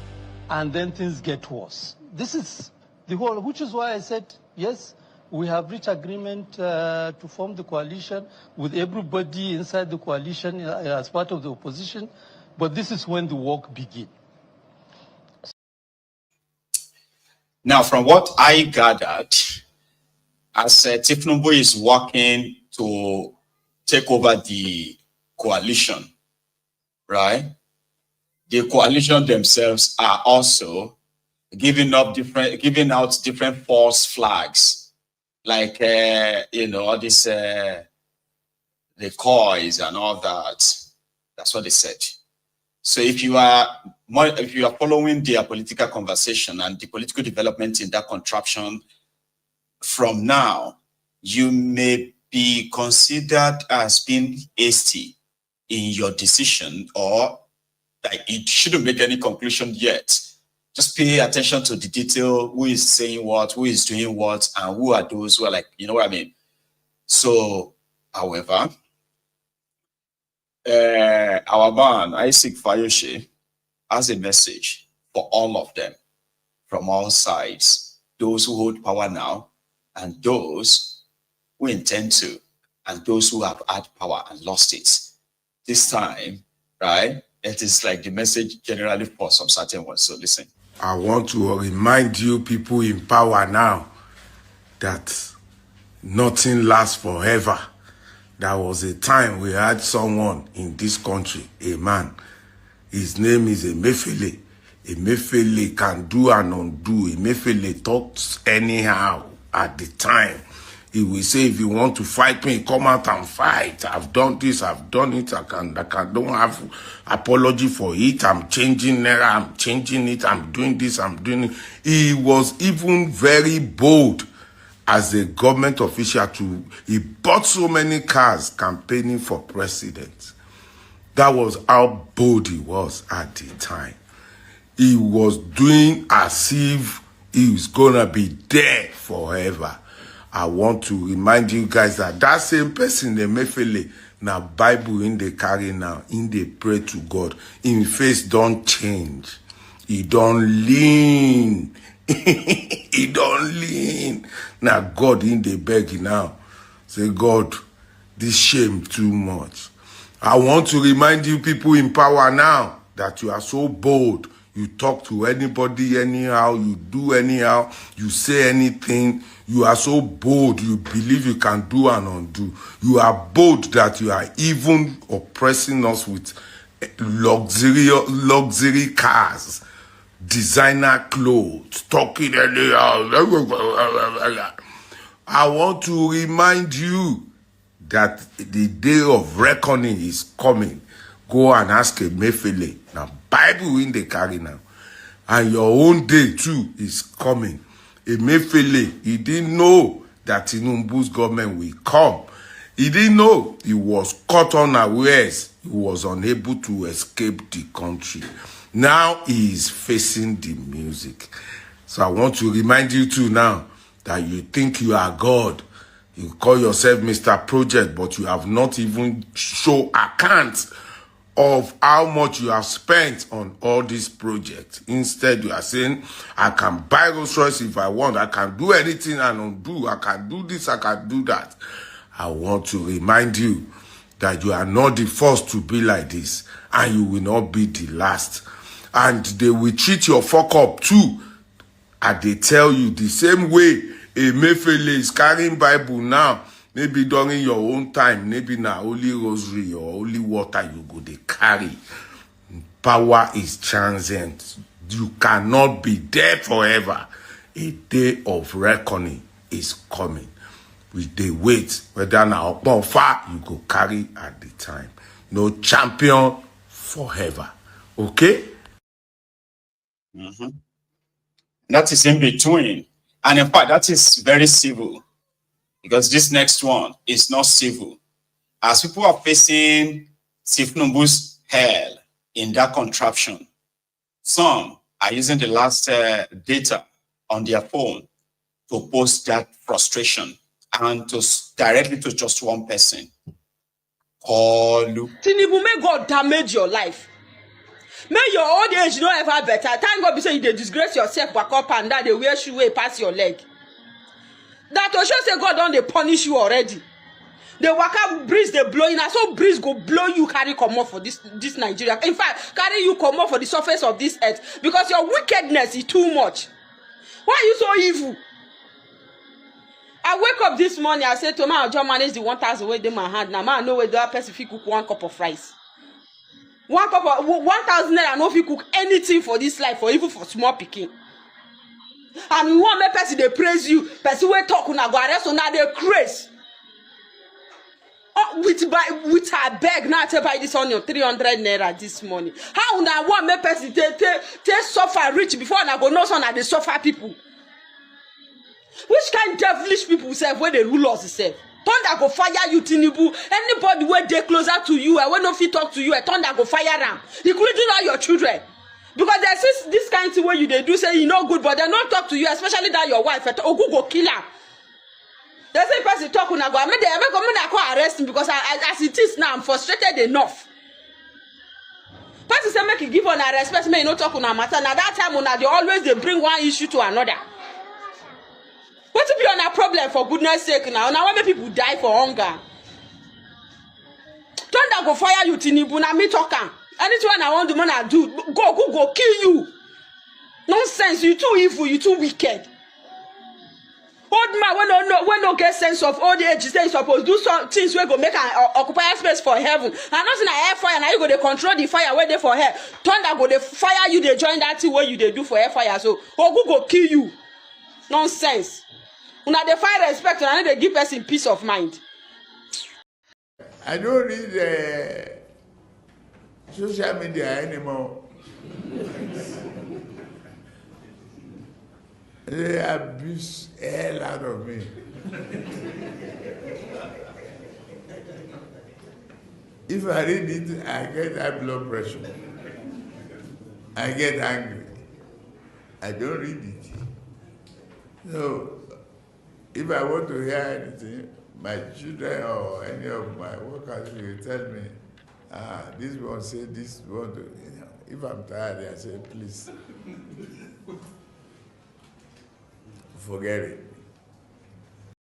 and then things get worse. This is the whole, which is why I said, yes, we have reached agreement to form the coalition with everybody inside the coalition as part of the opposition, but this is when the work begins. Now, from what I gathered, as Tinubu is working to take over the coalition, right? The coalition themselves are also giving out different false flags, like all this the coys and all that. That's what they said. So if you are following their political conversation and the political development in that contraption, from now, you may be considered as being hasty in your decision, or like it shouldn't make any conclusion yet. Just pay attention to the detail, who is saying what, who is doing what, and who are those who are like, you know what I mean? So, however, our man, Isaac Fayoshe, has a message for all of them from all sides, those who hold power now and those who intend to, and those who have had power and lost it. This time, right, it is like the message generally for some certain ones. So listen. I want to remind you people in power now that nothing lasts forever. There was a time we had someone in this country, a man. His name is Emefiele. Emefiele can do and undo. Emefiele talks anyhow at the time. He will say, if you want to fight me, come out and fight. I've done this, I've done it. I don't have apology for it. I'm changing it, I'm changing it. I'm doing this, I'm doing it. He was even very bold as a government official. He bought so many cars campaigning for president. That was how bold he was at the time. He was doing as if he was gonna be there forever. I want to remind you guys that that same person, the Emefiele, now Bible in the carry now, in the pray to God, in face don't change. He don't lean. He don't lean. Now God in the beg now. Say, God, this shame too much. I want to remind you people in power now that you are so bold. You talk to anybody anyhow, you do anyhow, you say anything. You are so bold, you believe you can do and undo. You are bold that you are even oppressing us with luxury cars, designer clothes, talking anyhow. I want to remind you that the day of reckoning is coming. Go and ask Emefiele. Now, Bible in the carry now. And your own day too is coming. Emefiele, he didn't know that Tinubu's government will come. He didn't know. He was caught unawares. He was unable to escape the country. Now he is facing the music. So I want to remind you too now that you think you are God. You call yourself Mr. Project, but you have not even shown account of how much you have spent on all these projects. Instead, you are saying, I can buy Rolls Royce if I want. I can do anything and undo. I can do this, I can do that. I want to remind you that you are not the first to be like this, and you will not be the last. And they will treat your fuck up too. And they tell you the same way a Mefele is carrying Bible now, maybe during your own time, maybe now only rosary or only water you go they carry. Power is transient. You cannot be there forever. A day of reckoning is coming. We they wait whether now or far you go carry at the time. No champion forever. Okay? Mm-hmm. That is in between. And in fact, that is very civil. Because this next one is not civil. As people are facing Tinubu's hell in that contraption, some are using the last data on their phone to post that frustration and to directly to just one person. Tinubu, may God damage your life. May your old age no ever better. Thank God be say you dey disgrace yourself back up and down, they wear shoe way past your leg. That to show say God don dey punish you already. The waka breeze they blowing, and so breeze go blow you carry come off for this Nigeria. In fact, carry you come off for the surface of this earth because your wickedness is too much. Why are you so evil? I wake up this morning, I said to my John manage the 1,000 way in my hand. Now man, no way do I person cook 1 cup of rice. 1 cup of 1,000 naira, no fit cook anything for this life, or even for small picking. And you want me person they praise you, person we talk una go arrest una they craze. Oh, with her beg now to buy this onion 300 naira this morning. How una want me person they suffer rich before una go know so na they suffer people. Which kind devilish people say when they rule us self? Thunder go fire you, Tinubu. Anybody where they closer to you, and when no fit talk to you, thunder go fire them, including all your children. Because there's this kind of thing where you they do say you know good, but they not talk to you, especially that your wife. Ogu go kill her. They say person talk when I go. I mean they ever come and I arrest him because as it is now, I'm frustrated enough. Person say make you give on a respect, me you no talk on a matter. Now that time when they always they bring one issue to another. What to be on a problem for goodness sake now? Now why people die for hunger? Thunder go fire you, Tinubu. Now me talking. Anything I want the man I do, go kill you. Nonsense. You too evil. You too wicked. Old man when no get sense of old age, say supposed do some things where go make an occupy space for heaven. And nothing I air fire. Now you go to control the fire where they for hell. Thunder go they fire you. They join that thing where you they do for air fire. So go kill you. Nonsense. Una they find respect and they give person peace of mind. I don't read social media anymore. They abuse hell out of me. If I read it, I get high blood pressure. I get angry. I don't read it. So, if I want to hear anything, my children or any of my workers will tell me, this one say this one. If I'm tired, I say, please, forget it.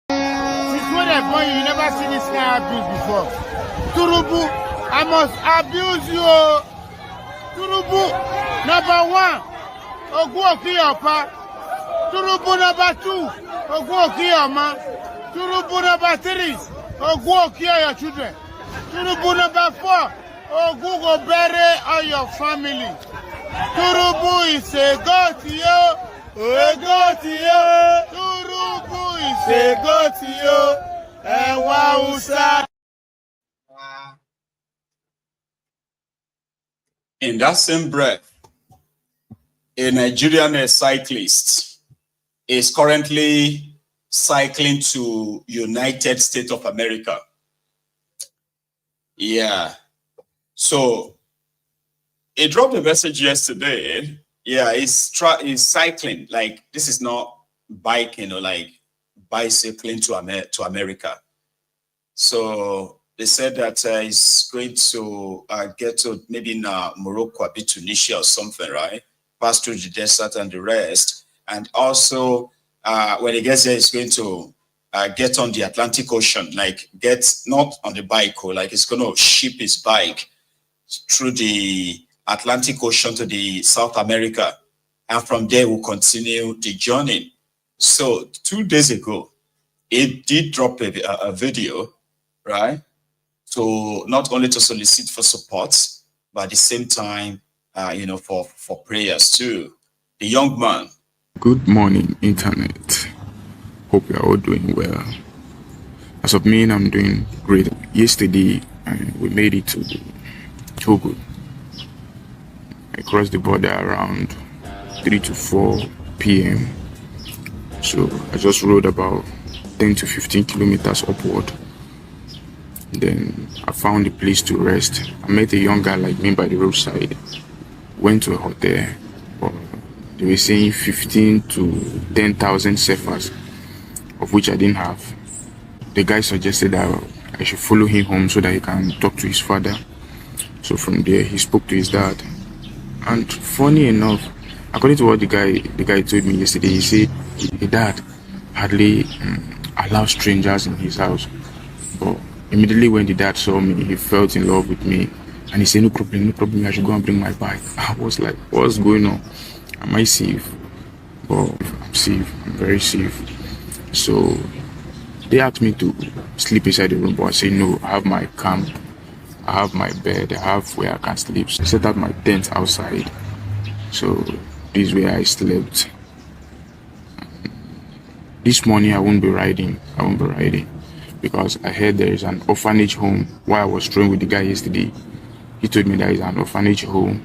Since when I born, you never seen this kind of abuse before. Tinubu, I must abuse you. Tinubu, number 1, Okunqua. Tinubu number 2. Okunqua, Tinubu number 3, Okunqua your children. Tinubu number 4, Okunqua bury all your family. Tinubu is a god to you, a god to you. Tinubu is a god to you, and Wausa. In that same breath, a Nigerian cyclist is currently cycling to United States of America. Yeah. So he dropped a message yesterday. Yeah, he's cycling. Like, this is not biking or like bicycling to America. So they said that he's going to get to maybe in Morocco, a bit Tunisia or something, right? Pass through the desert and the rest. And also, when he gets there, he's going to get on the Atlantic Ocean, like get not on the bike, or like it's going to ship his bike through the Atlantic Ocean to the South America. And from there, we'll continue the journey. So 2 days ago, it did drop a video, right? So not only to solicit for support, but at the same time, for prayers too. The young man. Good morning, Internet. Hope you're all doing well. As of me, I'm doing great. Yesterday, we made it to Togo. I crossed the border around 3 to 4 p.m. So I just rode about 10 to 15 kilometers upward. Then I found a place to rest. I met a young guy like me by the roadside. Went to a hotel. They were saying 15 to 10,000 cefas, of which I didn't have. The guy suggested that I should follow him home so that he can talk to his father. So from there, he spoke to his dad. And funny enough, according to what the guy told me yesterday, he said his dad hardly allows strangers in his house. But immediately when the dad saw me, he fell in love with me. And he said, no problem, I should go and bring my bike. I was like, what's going on? Am I safe? Well, I'm safe, I'm very safe. So they asked me to sleep inside the room, but I said no, I have my camp, I have my bed, I have where I can sleep. So I set up my tent outside. So this is where I slept. This morning I won't be riding, because I heard there is an orphanage home. While I was throwing with the guy yesterday, he told me there is an orphanage home.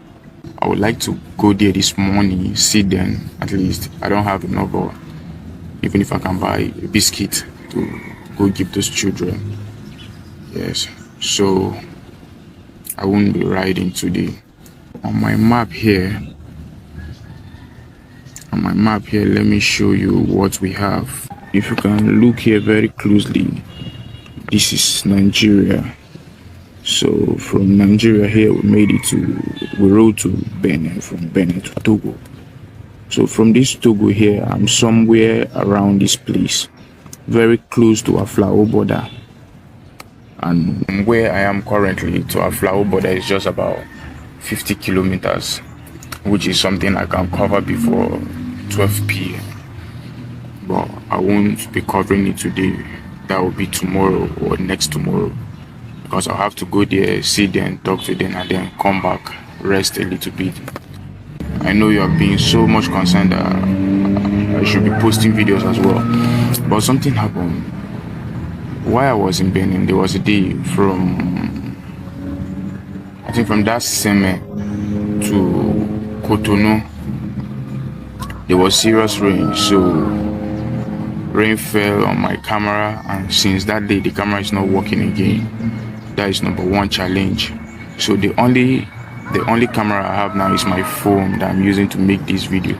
I would like to go there this morning, see them at least. I don't have enough, but even if I can buy a biscuit to go give those children. Yes, so I won't be riding today. On my map here, let me show you what we have. If you can look here very closely, this is Nigeria. So from Nigeria here, we rode to Benin, from Benin to Togo. So from this Togo here, I'm somewhere around this place, very close to Aflao border. And where I am currently to Aflao border is just about 50 kilometers, which is something I can cover before 12 p.m. But I won't be covering it today. That will be tomorrow or next tomorrow, because I'll have to go there, see them, talk to them, and then come back, rest a little bit. I know you have been so much concerned that I should be posting videos as well, but something happened. While I was in Benin, there was a day from that Seme to Cotonou, there was serious rain, so rain fell on my camera, and since that day the camera is not working again. That is number one challenge. So the only camera I have now is my phone that I'm using to make this video,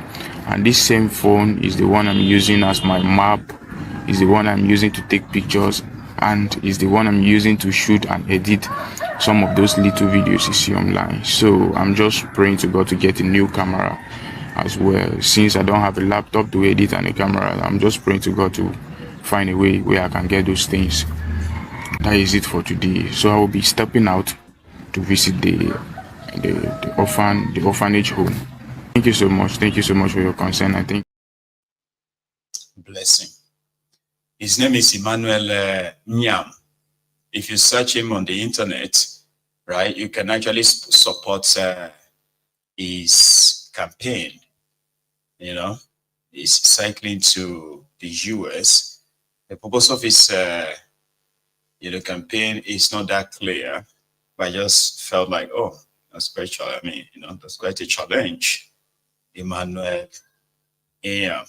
and this same phone is the one I'm using as my map, is the one I'm using to take pictures, and is the one I'm using to shoot and edit some of those little videos you see online. So I'm just praying to God to get a new camera as well. Since I don't have a laptop to edit and a camera, I'm just praying to God to find a way where I can get those things. That is it for today. So I will be stepping out to visit the orphanage home. Thank you so much for your concern. I think Blessing. His name is Emmanuel Nyam. If you search him on the internet, right, you can actually support his campaign. You know, he's cycling to the US. The purpose of his campaign is not that clear, but I just felt like, oh, that's quite that's quite a challenge. Emmanuel Nyam.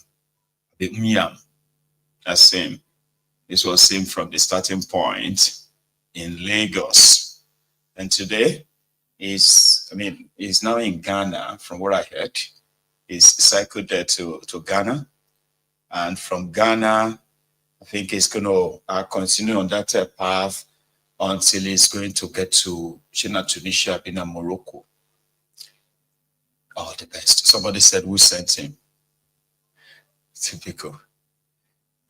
That's him. This was him from the starting point in Lagos. And today he's now in Ghana, from what I heard. He's cycled there to Ghana. And from Ghana, I think he's going to continue on that path until he's going to get to Tunisia, Benin, Morocco. Oh, the best. Somebody said, who sent him? Typical.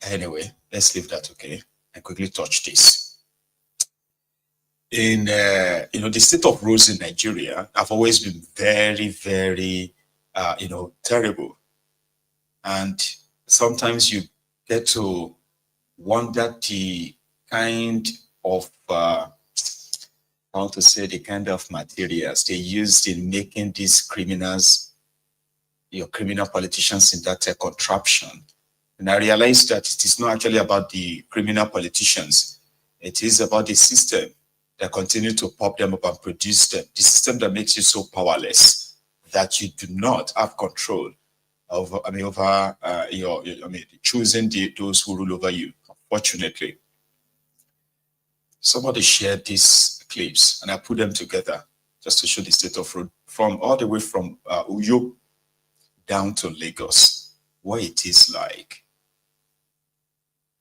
Anyway, let's leave that, okay? And quickly touch this. In the state of roads in Nigeria have always been very, very, terrible. And sometimes you get to wonder the kind of, the kind of materials they used in making these criminals, criminal politicians in that contraption. And I realized that it is not actually about the criminal politicians. It is about the system that continue to pop them up and produce them. The system that makes you so powerless that you do not have control over, choosing those who rule over you. Unfortunately, somebody shared these clips and I put them together just to show the state of road from all the way from Uyo down to Lagos, what it is like.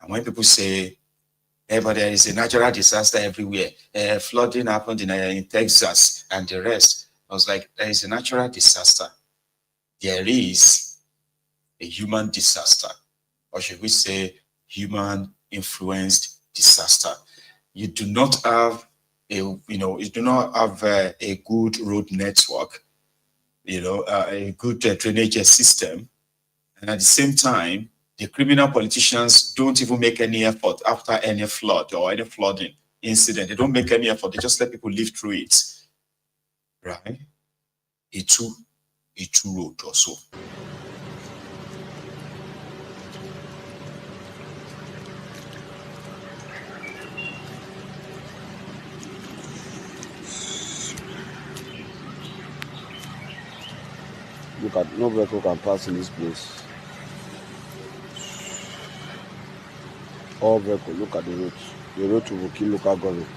And when people say, but there is a natural disaster everywhere, flooding happened in Texas and the rest, I was like, there is a natural disaster. There is a human disaster, or should we say human-influenced disaster. You do not have a good road network, a good drainage system, and at the same time, the criminal politicians don't even make any effort after any flood or any flooding incident. They don't make any effort. They just let people live through it, right? Itu road also. Look at, no vehicle can pass in this place. All vehicle, look at the road. The road to Wuki local government.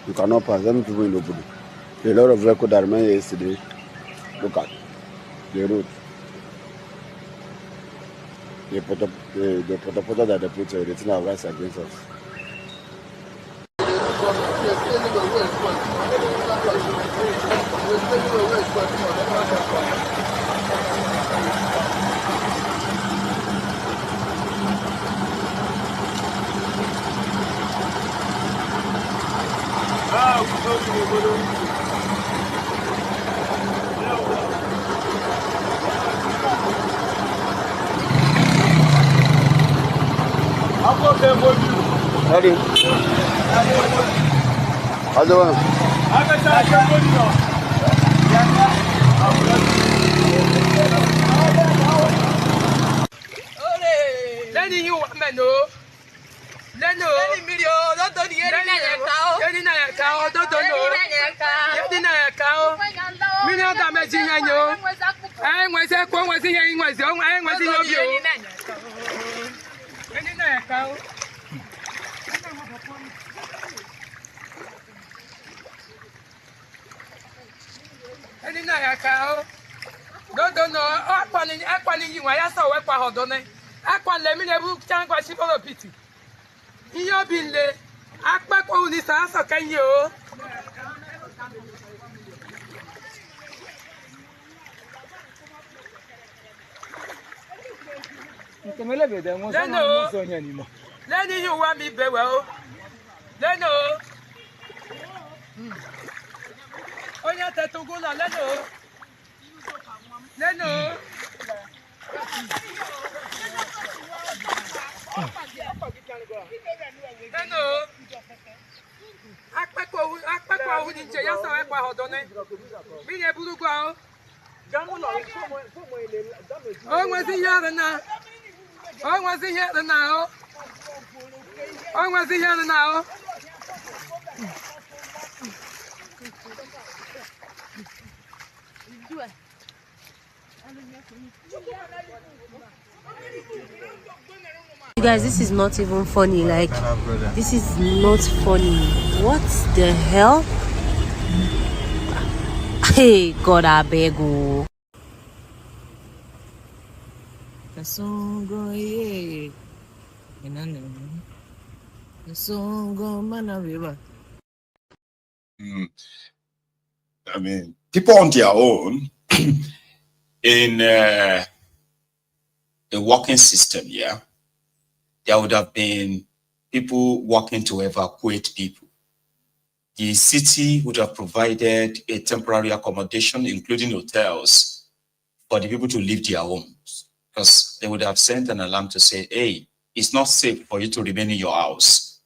You cannot pass. Let me people in Obudu. A lot of vehicles that remained yesterday. Look at the road. The photo that they put the thing that rights against us. Ready? Other one. Lenny, you man, no. Lenny, video, don't do the cow. Don't know. Cow. Million damage in you. I was a quone was here in my zone. I was in your view. Cow. Any night, cow. Don't know. Aquaning you. I saw a hold on it. Aqua lemon, a book tank was she for a pity. In your bin lay, Aquac only answer, can you? Lenny, you want me very well. Leno. Oya Tetogo la Leno. Leno. Leno. Akpekwa wu ni nje ya so ekwa hodone. Mi ye buru gwa o. O nwezi ya na. O nwezi ya na o. O nwezi ya na o. You guys, this is not even funny. Like, this is not funny. What the hell? Hey, God, I beg you. The song go yeah, the song go man. I mean, people on their own in a working system, yeah, there would have been people working to evacuate people. The city would have provided a temporary accommodation, including hotels, for the people to leave their homes, because they would have sent an alarm to say, hey, it's not safe for you to remain in your house.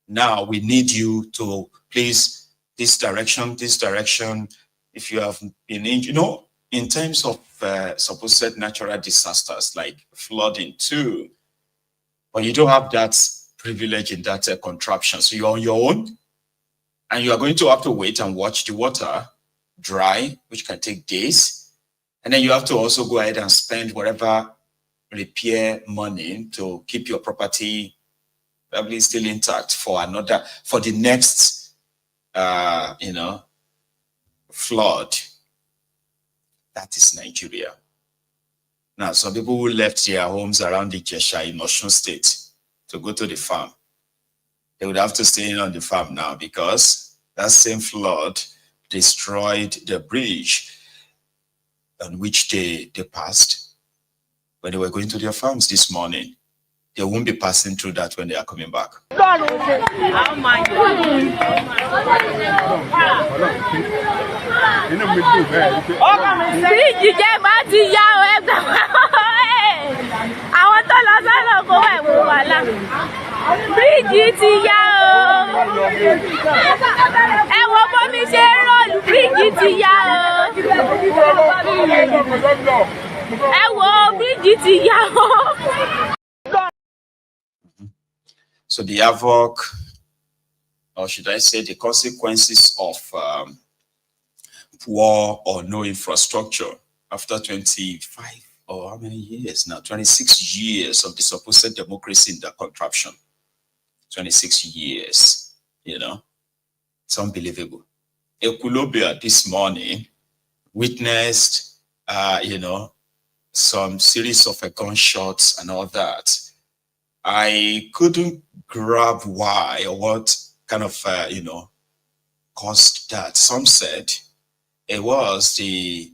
Now we need you to please this direction. If you have been in, in terms of supposed natural disasters like flooding too, but you don't have that privilege in that contraption. So you're on your own, and you are going to have to wait and watch the water dry, which can take days. And then you have to also go ahead and spend whatever repair money to keep your property probably still intact for the next, flood. That is Nigeria. Now, some people who left their homes around the Jesha in Osun State to go to the farm, they would have to stay on the farm now because that same flood destroyed the bridge on which they passed when they were going to their farms this morning. They won't be passing through that when they are coming back. So the havoc, or should I say the consequences of poor or no infrastructure after 25 or how many years now? 26 years of the supposed democracy in that contraption. 26 years, it's unbelievable. Ekulobia this morning witnessed, some series of gunshots and all that. I couldn't grab why or what kind of, caused that. Some said it was the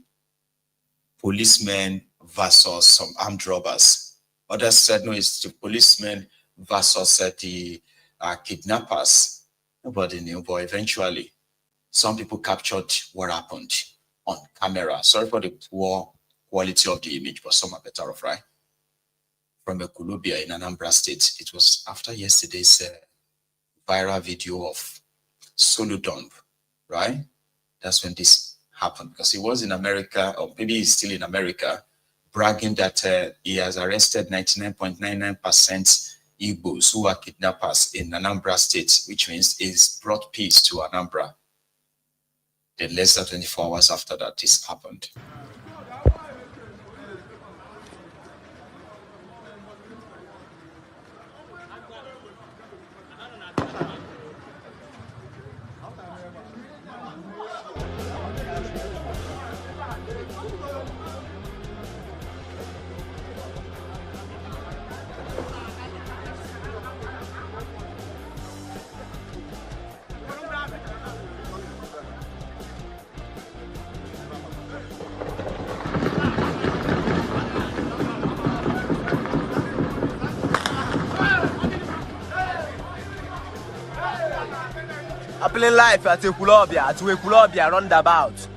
policemen versus some armed robbers. Others said, no, it's the policemen versus the kidnappers. Nobody knew, but eventually some people captured what happened on camera. Sorry for the poor quality of the image, but some are better off, right? From Ekulobia in Anambra State. It was after yesterday's viral video of solo dump, right? That's when this happened, because he was in America, or maybe he's still in America, bragging that he has arrested 99.99% Igbos who are kidnappers in Anambra State, which means he's brought peace to Anambra. Then less than 24 hours after that, this happened. Happening live at Ekulobia roundabout.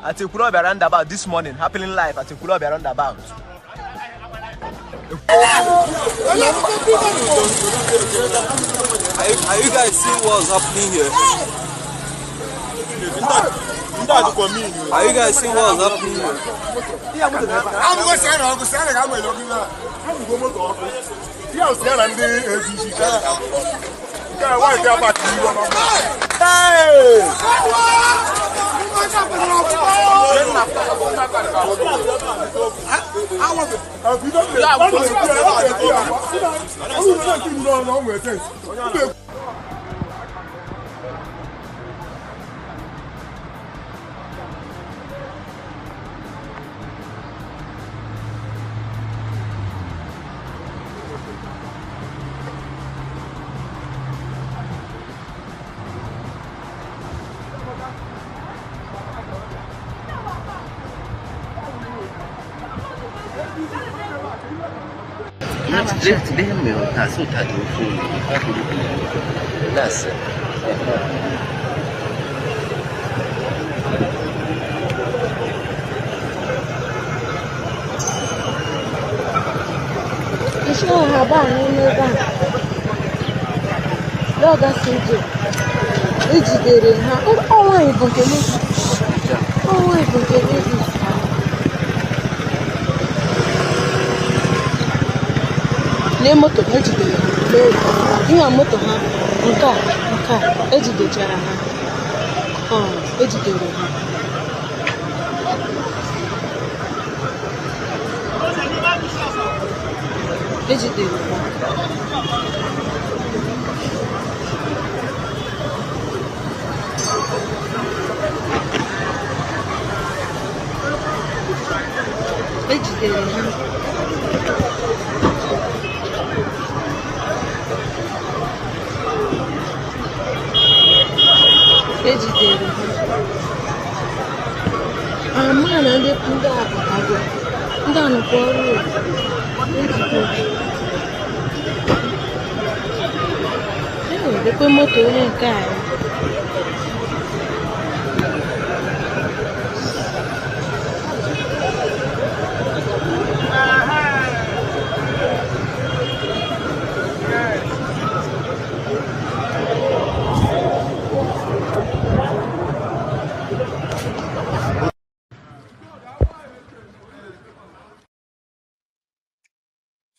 At Ekulobia roundabout this morning, happening live at Ekulobia roundabout. Are you guys seeing what's happening here? Are you guys seeing what's happening here?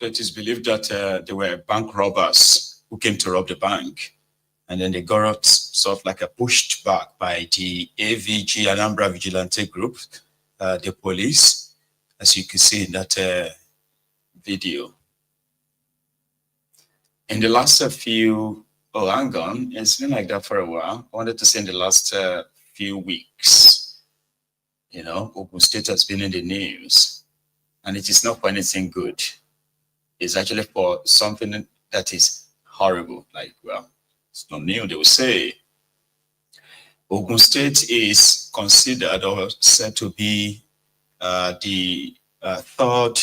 It is believed that there were bank robbers who came to rob the bank, and then they got sort of like a pushed back by the AVG, Anambra Vigilante Group, the police, as you can see in that video. In the last few, hang on, it's been like that for a while. I wanted to say in the last few weeks, you know, Ogun State has been in the news, and it is not for anything good. It's actually for something that is horrible. Like, well, it's not new, they will say. Ogun State is considered or said to be the third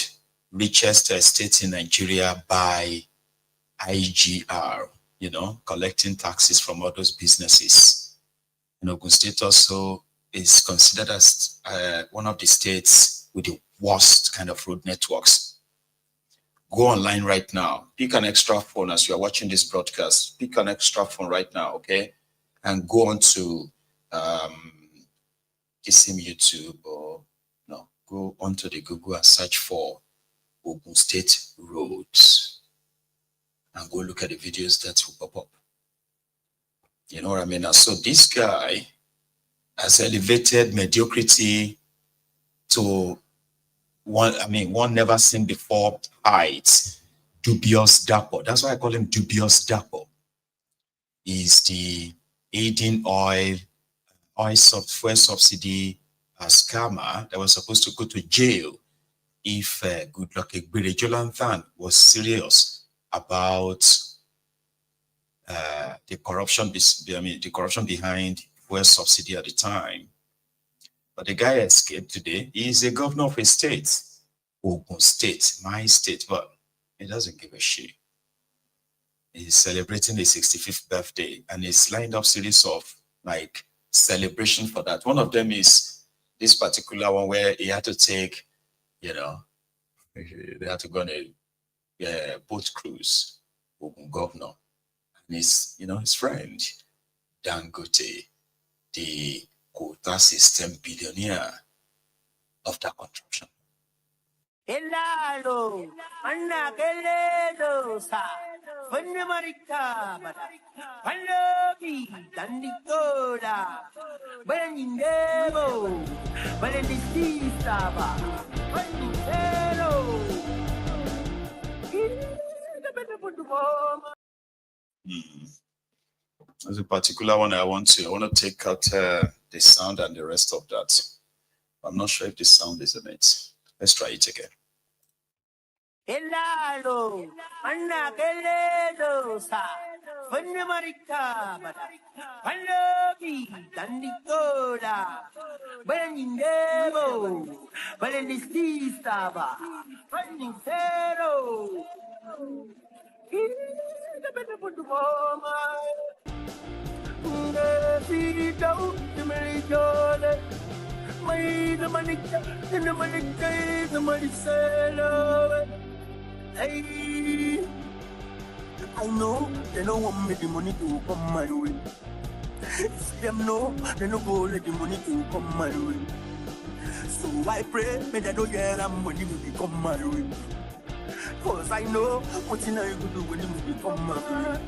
richest state in Nigeria by IGR, you know, collecting taxes from all those businesses. And Ogun State also is considered as one of the states with the worst kind of road networks. Go online right now, pick an extra phone as you are watching this broadcast, pick an extra phone right now, okay? And go on to YouTube or no, go onto the Google and search for Ogun State roads and go look at the videos that will pop up. You know what I mean? So this guy has elevated mediocrity to one never seen before heights. Dubious Dapo. That's why I call him Dubious Dapo. He's the aiding oil fuel subsidy scammer that was supposed to go to jail if Goodluck Ebele Jonathan was serious about the corruption behind fuel subsidy at the time. But the guy escaped today. He's a governor of a state, Ogun State, my state, but he doesn't give a shit. He's celebrating his 65th birthday, and he's lined up series of like celebration for that. One of them is this particular one where he had to take, you know, they had to go on a boat cruise, Ogun governor, and his, you know, his friend Dangote, the quota system billionaire of that contraption. Hello, Anna Kello, sa, Marika, Palobi, Dandicola, Benindemo, Benedictaba, Benindero. There's a particular one I want to take out the sound and the rest of that. I'm not sure if the sound is in it. Let's try it again. Hello, Anna Kello, sa, Hey, I know they don't want me the money to come my way. Them know they don't go let the money to come my way. So I pray, may they don't get that money to come my way. Cause I know what you know you could do when the money come my way.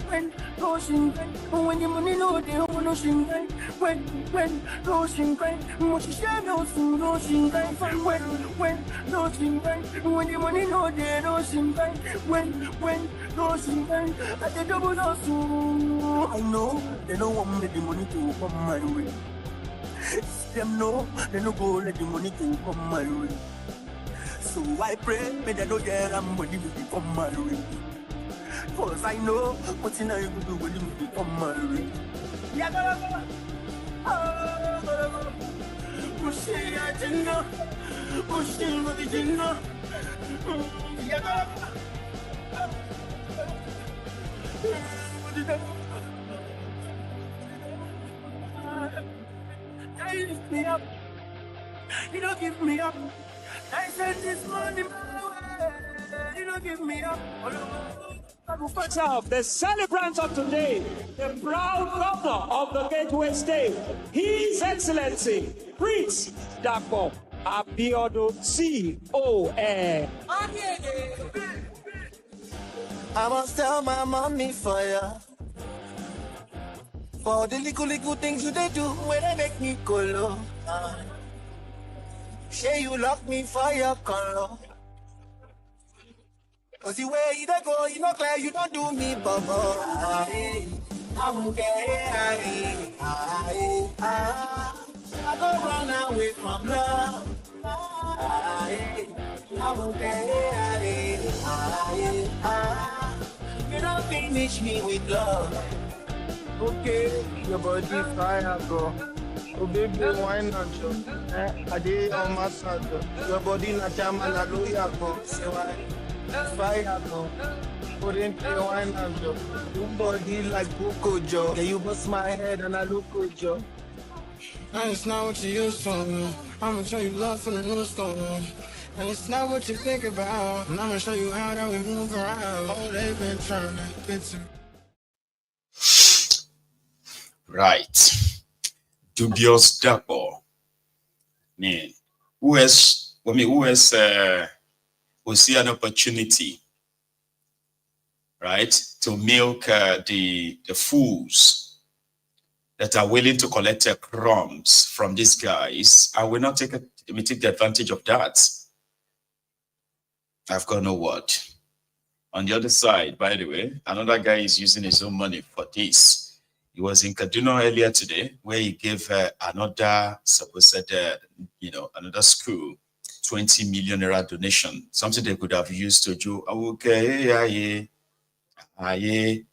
When no shinkai, when the money no they don't no shinkai. When no shinkai, what you share no shinkai. When no shinkai, when the money no they no shinkai. When no shinkai, I the double no soon. I know they don't want me the money to come my way. Them know they no go let the money to come my way. So I pray, may they don't get that money to come my way. Cause I know what you know you could do when you become married. Yeah, go. Pushing at Jingo, pushing with the Jingo. Yeah, go. Lift me up. You don't give me up. I said this money my way. You don't give me up. The celebrant of today, the proud governor of the Gateway State, His Excellency Prince Dapo Abure C.O.N. I must tell my mommy for ya. For the little things you they do when they make me go low. Say you lock me for your color. Cause the way you don't go, you not clear, you don't do me bubble. I won't care. I go run away from love. I won't care. You don't finish me with love. Okay, your body fire, bro. Oh baby, why not? I did on my side. Your body not chama na loya, bro. Say why? Fire, bro. Put in the wine and your body like Boko Joe. Yeah, you bust my head and I look good, Joe. And it's not what you used to. I'ma show you love from the new school. And it's not what you think about. And I'ma show you how that we move around. Oh, they've been trying to get to me. Right. Dubious Dapo. Man, who has will see an opportunity, right, to milk the fools that are willing to collect crumbs from these guys. I will not take the advantage of that. I've got no word. On the other side, by the way, another guy is using his own money for this. He was in Kaduna earlier today, where he gave another supposed, another school 20 million naira donation, something they could have used to do. Okay, where they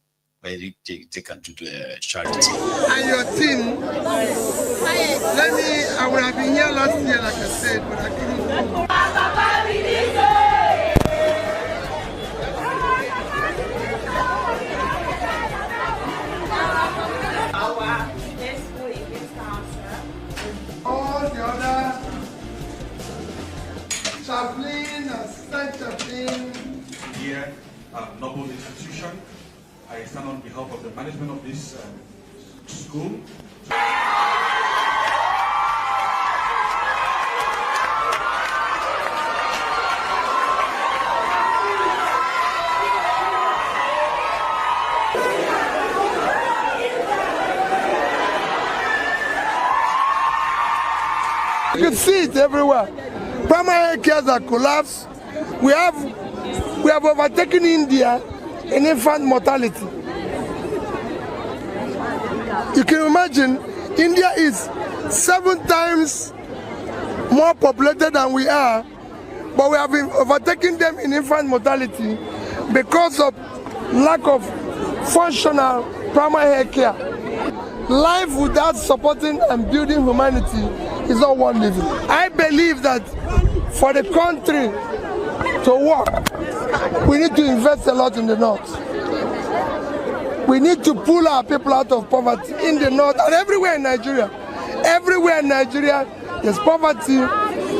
can do the charity. And your team, I would have been here last year, like I said, but I couldn't come. All the other chaplain, assistant chaplain. Here, noble institution. I stand on behalf of the management of this school. You can see it everywhere. Primary cares are collapsed. We have overtaken India in infant mortality. You can imagine, India is 7 times more populated than we are, but we have been overtaking them in infant mortality because of lack of functional primary health care. Life without supporting and building humanity is not one living. I believe that for the country to work, we need to invest a lot in the north. We need to pull our people out of poverty in the north and everywhere in Nigeria. Everywhere in Nigeria, there's poverty,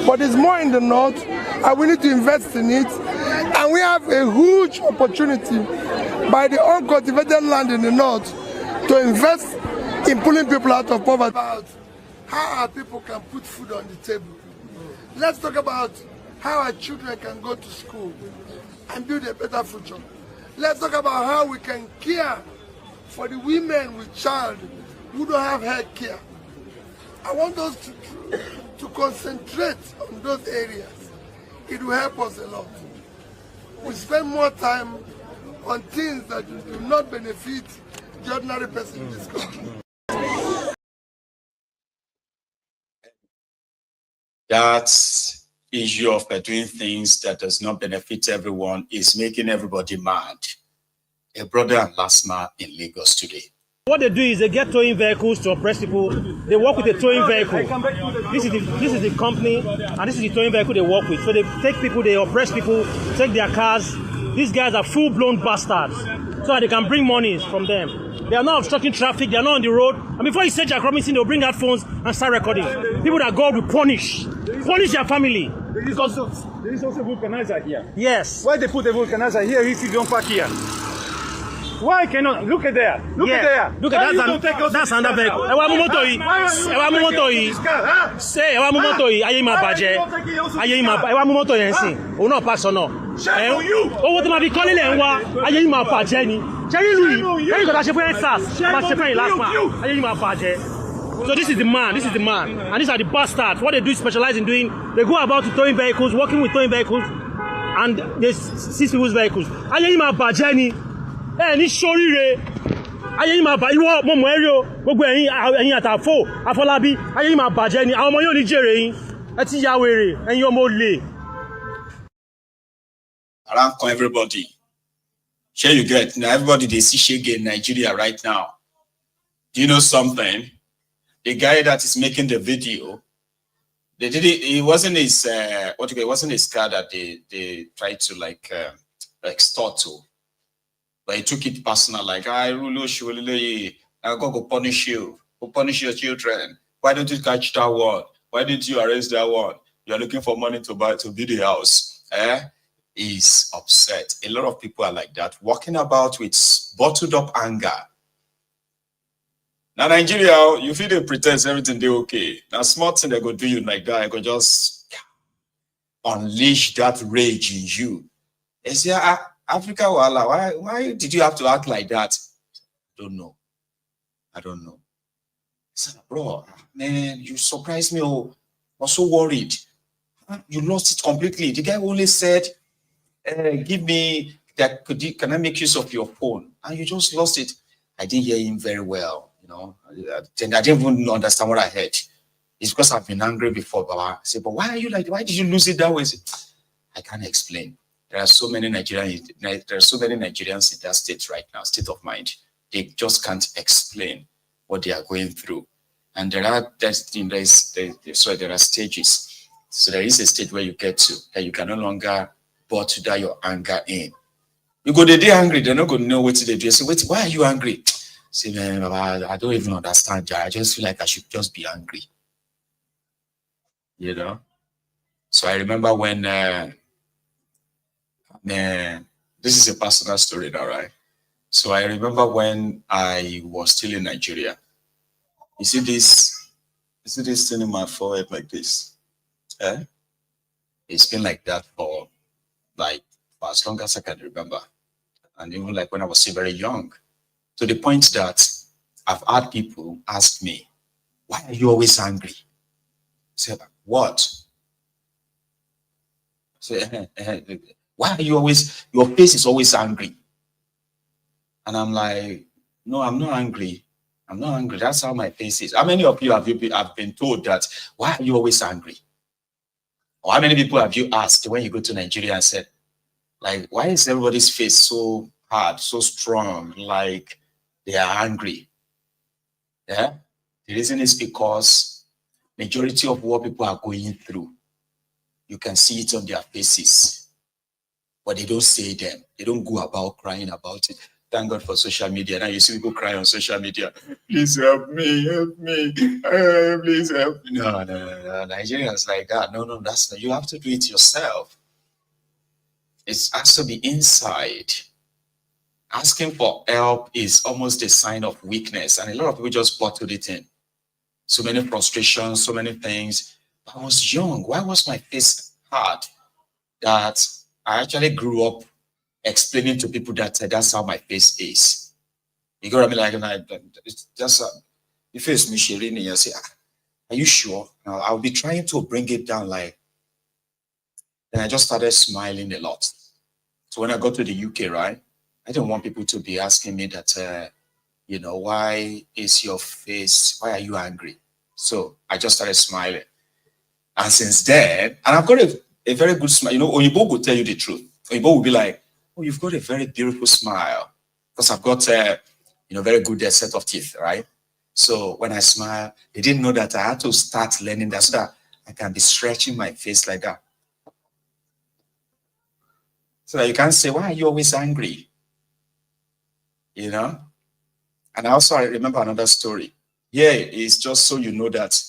but there's more in the north, and we need to invest in it. And we have a huge opportunity by the uncultivated land in the north to invest in pulling people out of poverty. About how our people can put food on the table. Let's talk about how our children can go to school and build a better future. Let's talk about how we can care for the women with child who don't have health care. I want us to concentrate on those areas. It will help us a lot. We spend more time on things that do not benefit the ordinary person in this country. That issue of doing things that does not benefit everyone is making everybody mad. A brother and last man in Lagos today. What they do is they get towing vehicles to oppress people. They work with a towing vehicle. This is the company, and this is the towing vehicle they work with. So they take people, they oppress people, take their cars. These guys are full-blown bastards, so that they can bring money from them. They are not obstructing traffic. They are not on the road. And before you say Jack Robinson, they'll bring out phones and start recording. People that God will punish their family. There is also vulcanizer here. Yes. Why they put the vulcanizer here if you don't park here? Why cannot? Look at there. Look at there. Look at that's another vehicle. Ewa mu moto yìí. Say ewa mu moto yìí. Ayé ma bàjẹ́. Ayé ma ewa mu moto yẹn sìn. Òun náà pass ọ̀nà. Owó tó ma fi kọ́lé lẹ̀ ń wá. Ayé yìí ma bàjẹ́ ni. Jerry Louis. Jerry kò ta ṣe fún SARS. Ma ṣe fún yìí last man. Ayé yìí ma bàjẹ́. So this is the man. This is the man. And these are the bastards. What they do is specialize in doing. They go about to towing vehicles, working with towing vehicles, and they seize people's vehicles. Ayé yìí ma bàjẹ́ ni. Ní ṣoríire ayé yìí máa bà ìwọ mọ̀mọ́ ẹ̀rí o gbogbo ẹ̀yin àtàfò Afọlábí ayé yìí máa bàjẹ́ ni àwọn ọmọ yóò ní jèrè yín ẹ ti ya wèrè ẹ̀yin ọmọ olè. Around everybody, share you get now. Everybody they see shege in Nigeria right now. Do you know something? The guy that is making the video, they did it. It wasn't his it wasn't his car that they tried to like extort to. But he took it personal, like, I'm going to punish you. We'll punish your children. Why don't you catch that one? Why didn't you arrest that one? You're looking for money to build the house. He's upset. A lot of people are like that, walking about with bottled up anger. Now, Nigeria, you feel they pretend everything they okay. Now, smart thing they go do you like that, I go just unleash that rage in you. They say, Africa, why did you have to act like that? I don't know. Said, bro, man, you surprised me. I was so worried. You lost it completely. The guy only said, give me that. Can I make use of your phone? And you just lost it. I didn't hear him very well. You know, I didn't even understand what I heard. It's because I've been angry before, Baba. I said, but why are you like? Why did you lose it that way? I said, I can't explain. There are so many Nigerians in that state right now, state of mind. They just can't explain what they are going through. And there are stages. So there is a stage where you get to that you can no longer bottle down your anger in. You go, they're angry, they're not going to know what they do. You say, wait, why are you angry? Say, man, I don't even understand. I just feel like I should just be angry. You know? So I remember when this is a personal story now, right? So I remember when I was still in Nigeria. You see this thing in my forehead like this? It's been like that for as long as I can remember. And even like when I was still very young. To the point that I've had people ask me, why are you always angry? I said, what? I said, why are you always, your face is always angry? And I'm like, no, I'm not angry. I'm not angry. That's how my face is. How many of you have been told that, why are you always angry? Or how many people have you asked when you go to Nigeria and said, like, why is everybody's face so hard, so strong, like they are angry. Yeah. The reason is because majority of what people are going through, you can see it on their faces, but they don't say them. They don't go about crying about it. Thank God for social media. Now you see people cry on social media. Please help me, help me. Please help me. No. Nigerians like that. No, that's not. You have to do it yourself. It has to be inside. Asking for help is almost a sign of weakness, and a lot of people just bottled it in. So many frustrations, so many things. I was young. Why was my face hard? That I actually grew up explaining to people that that's how my face is. You got me like, it's just you face me, Shirin, and you say, are you sure? I'll be trying to bring it down. Like, then I just started smiling a lot. So when I got to the UK, right, I didn't want people to be asking me that, you know, why is your face, why are you angry? So I just started smiling. And since then, and I've got a very good smile. You know, Oyibo will tell you the truth. Oyibo will be like, oh, you've got a very beautiful smile. Because I've got, you know, very good set of teeth, right? So when I smile, they didn't know that I had to start learning that so that I can be stretching my face like that. So that you can't say, why are you always angry? You know? And also I remember another story. Yeah, it's just so you know that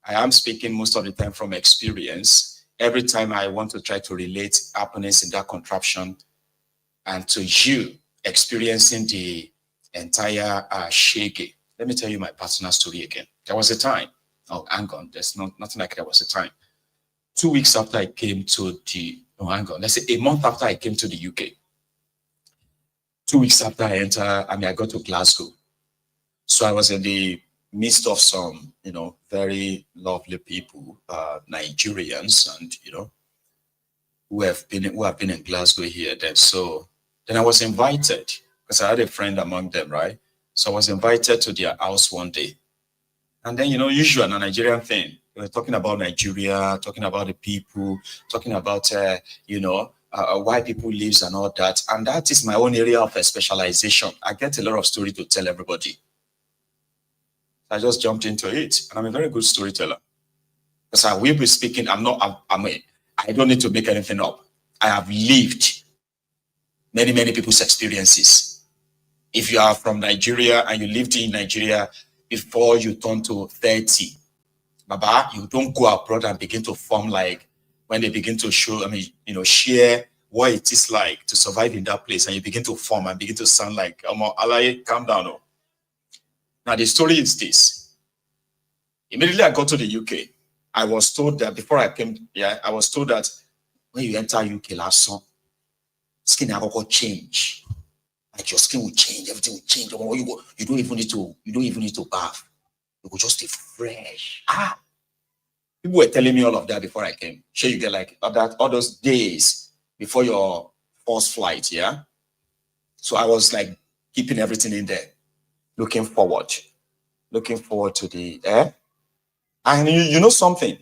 I am speaking most of the time from experience. Every time I want to try to relate happiness in that contraption and to you experiencing the entire shege. Let me tell you my personal story again. There was a time, oh, hang on, there's nothing like there was a time. 2 weeks after I came to let's say a month after I came to the UK. 2 weeks after I got to Glasgow. So I was in the midst of some, you know, very lovely people, Nigerians, and, you know, who have been in Glasgow here. Then I was invited, because I had a friend among them, right? So I was invited to their house one day. And then, you know, usual Nigerian thing, we were talking about Nigeria, talking about the people, talking about, you know, why people live and all that. And that is my own area of specialization. I get a lot of story to tell everybody. I just jumped into it, and I'm a very good storyteller. Because I will be speaking, I don't need to make anything up. I have lived many people's experiences. If you are from Nigeria and you lived in Nigeria before you turn to 30, Baba, you don't go abroad and begin to form like when they begin to show, you know, share what it is like to survive in that place, and you begin to form and begin to sound like, Alaye, calm down. Oh. Now, the story is this. Immediately I got to the UK, I was told that before I came, I was told that when you enter UK last song, skin will change. Like your skin will change, everything will change. You don't even need to bath. You will just stay fresh. People were telling me all of that before I came. Sure, you get like all those days before your first flight, yeah? So I was like keeping everything in there. Looking forward to the and you know something,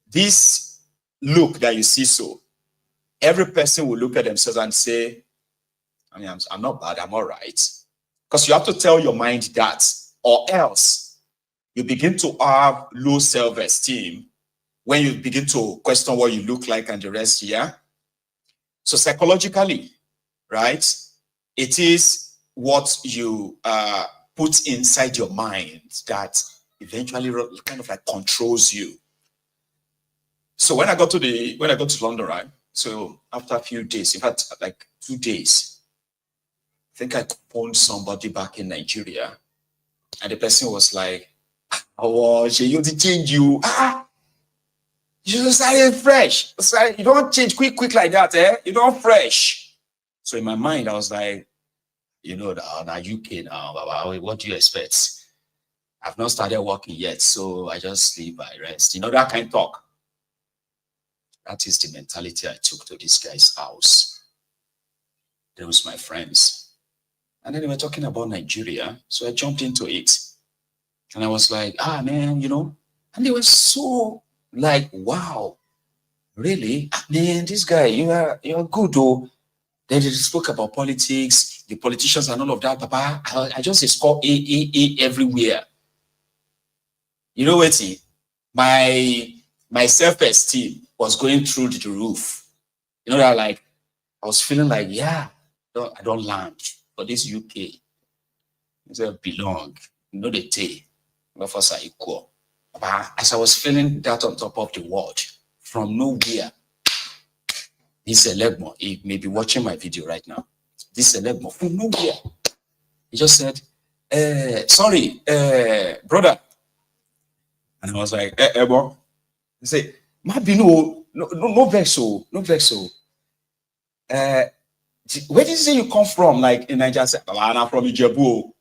this look that you see, so every person will look at themselves and say, I'm not bad, I'm all right, because you have to tell your mind that, or else you begin to have low self-esteem when you begin to question what you look like and the rest. So psychologically, right, it is what you put inside your mind that eventually kind of like controls you. So when I got to London, right? So after a few days, in fact, like 2 days, I think I phoned somebody back in Nigeria, and the person was like, "Oh, you to change you. You just started fresh. You don't change quick like that, eh? You don't fresh." So in my mind, I was like, you know, now UK now, what do you expect? I've not started working yet, so I just sleep, I rest. You know, that kind of talk. That is the mentality I took to this guy's house. There was my friends. And then they were talking about Nigeria, so I jumped into it. And I was like, man, you know, and they were so like, wow, really? Man, this guy, you're good, though. Then they spoke about politics, the politicians and all of that. Papa, I just score A everywhere. You know what? My self-esteem was going through the roof. You know that, like, I was feeling like, yeah, I don't land for this UK. I belong. You know the day. Both of us are equal. But as I was feeling that on top of the world, from nowhere, this Elegmo, he may be watching my video right now. This Elegmo, from nowhere, he just said, sorry, brother. And I was like, Ebo. He said, maybe no vexo, no vexo. Where did you say you come from? Like in Nigeria, I said, I'm from Ijebu.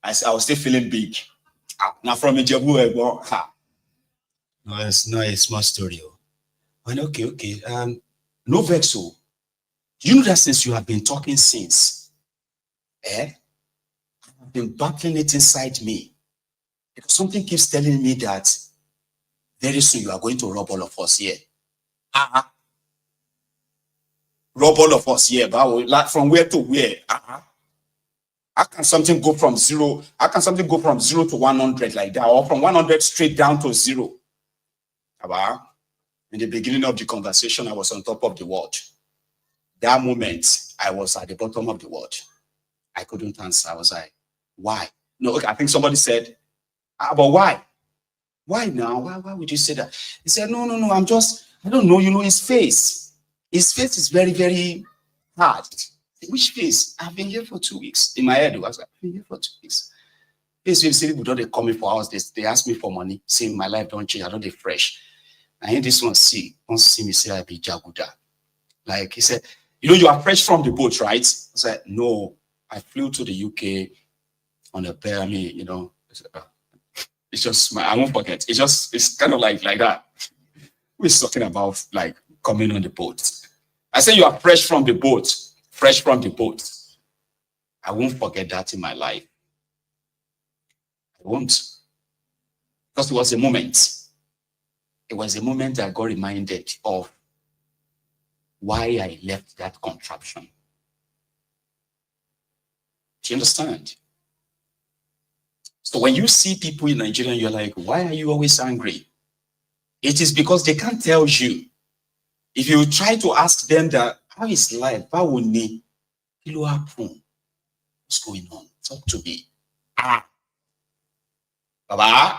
I was still feeling big. Now from Ijebu, Ebo. No, it's not a small story. Well, okay. No vexo. You know that since you have been talking since, I've been battling it inside me. Because something keeps telling me that very soon you are going to rob all of us here. Rob all of us here, but like from where to where? How can something go from zero? How can something go from 0 to 100 like that, or from 100 straight down to 0? In the beginning of the conversation, I was on top of the world. That moment, I was at the bottom of the world. I couldn't answer. I was like, why? No, okay, I think somebody said, but why? Why now? Why would you say that? He said, no, I don't know, you know, his face. His face is very, very hard. Which face? I've been here for 2 weeks. In my head, I was like, I've been here for 2 weeks. These people don't come in for hours. They ask me for money. See, my life don't change. I don't get fresh. I hear this one see me say I be Jaguda. Like he said, you know, you are fresh from the boat, right? I said, no, I flew to the UK on a pair. I mean, you know, it's just I won't forget. It's kind of like that. We're talking about like coming on the boat. I said you are fresh from the boat. Fresh from the boat. I won't forget that in my life. I won't. Because it was a moment. It was a moment I got reminded of why I left that contraption. Do you understand? So when you see people in Nigeria, you're like, why are you always angry? It is because they can't tell you. If you try to ask them that, how is life? How will me? What's going on? Talk to me. Baba,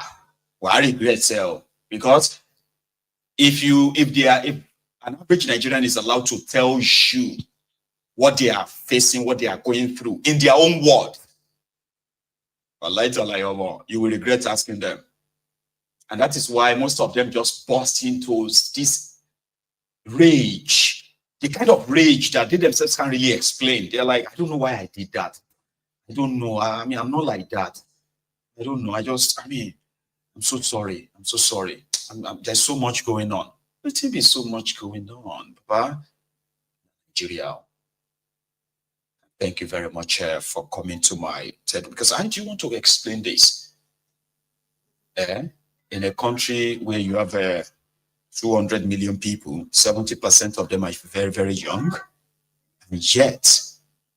well, I regret so because if an average Nigerian is allowed to tell you what they are facing, what they are going through in their own word, you will regret asking them. And that is why most of them just burst into this rage, the kind of rage that they themselves can't really explain. They're like, I don't know why I did that. I don't know. I mean, I'm not like that. I don't know. I'm so sorry. I'm so sorry. There's so much going on. Let it be so much going on, Papa. Nigeria. Thank you very much for coming to my TED, because I do want to explain this. In a country where you have 200 million people, 70% of them are very, very young, and yet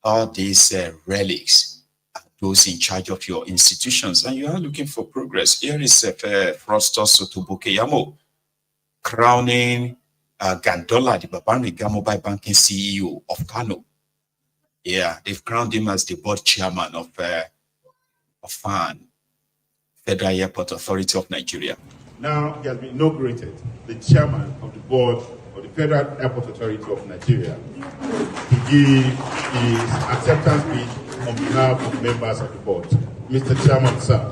all these relics are those in charge of your institutions, and you are looking for progress. Here is Frostos Sotobokeyamo crowning Gandola, the Babaniga Mobile Banking CEO of Kano. Yeah, they've crowned him as the board chairman of FAN, Federal Airport Authority of Nigeria. Now he has been inaugurated the chairman of the board of the Federal Airport Authority of Nigeria to give his acceptance speech on behalf of members of the board. Mr. Chairman, sir.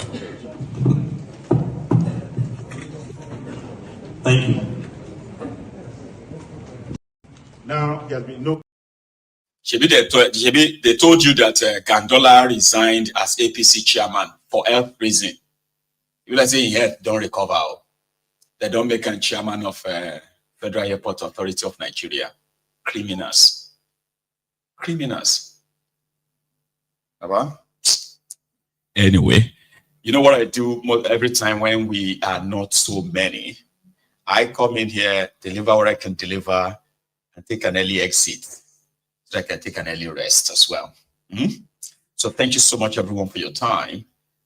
Thank you. Now he has been inaugurated. They told you that Gandola resigned as APC chairman for health reason. You like say in health don't recover. They don't make a chairman of Federal Airport Authority of Nigeria. Criminals. Anyway, you know what I do every time when we are not so many? I come in here, deliver what I can deliver, and take an early exit. so I can take an early rest as well. So thank you so much, everyone, for your time.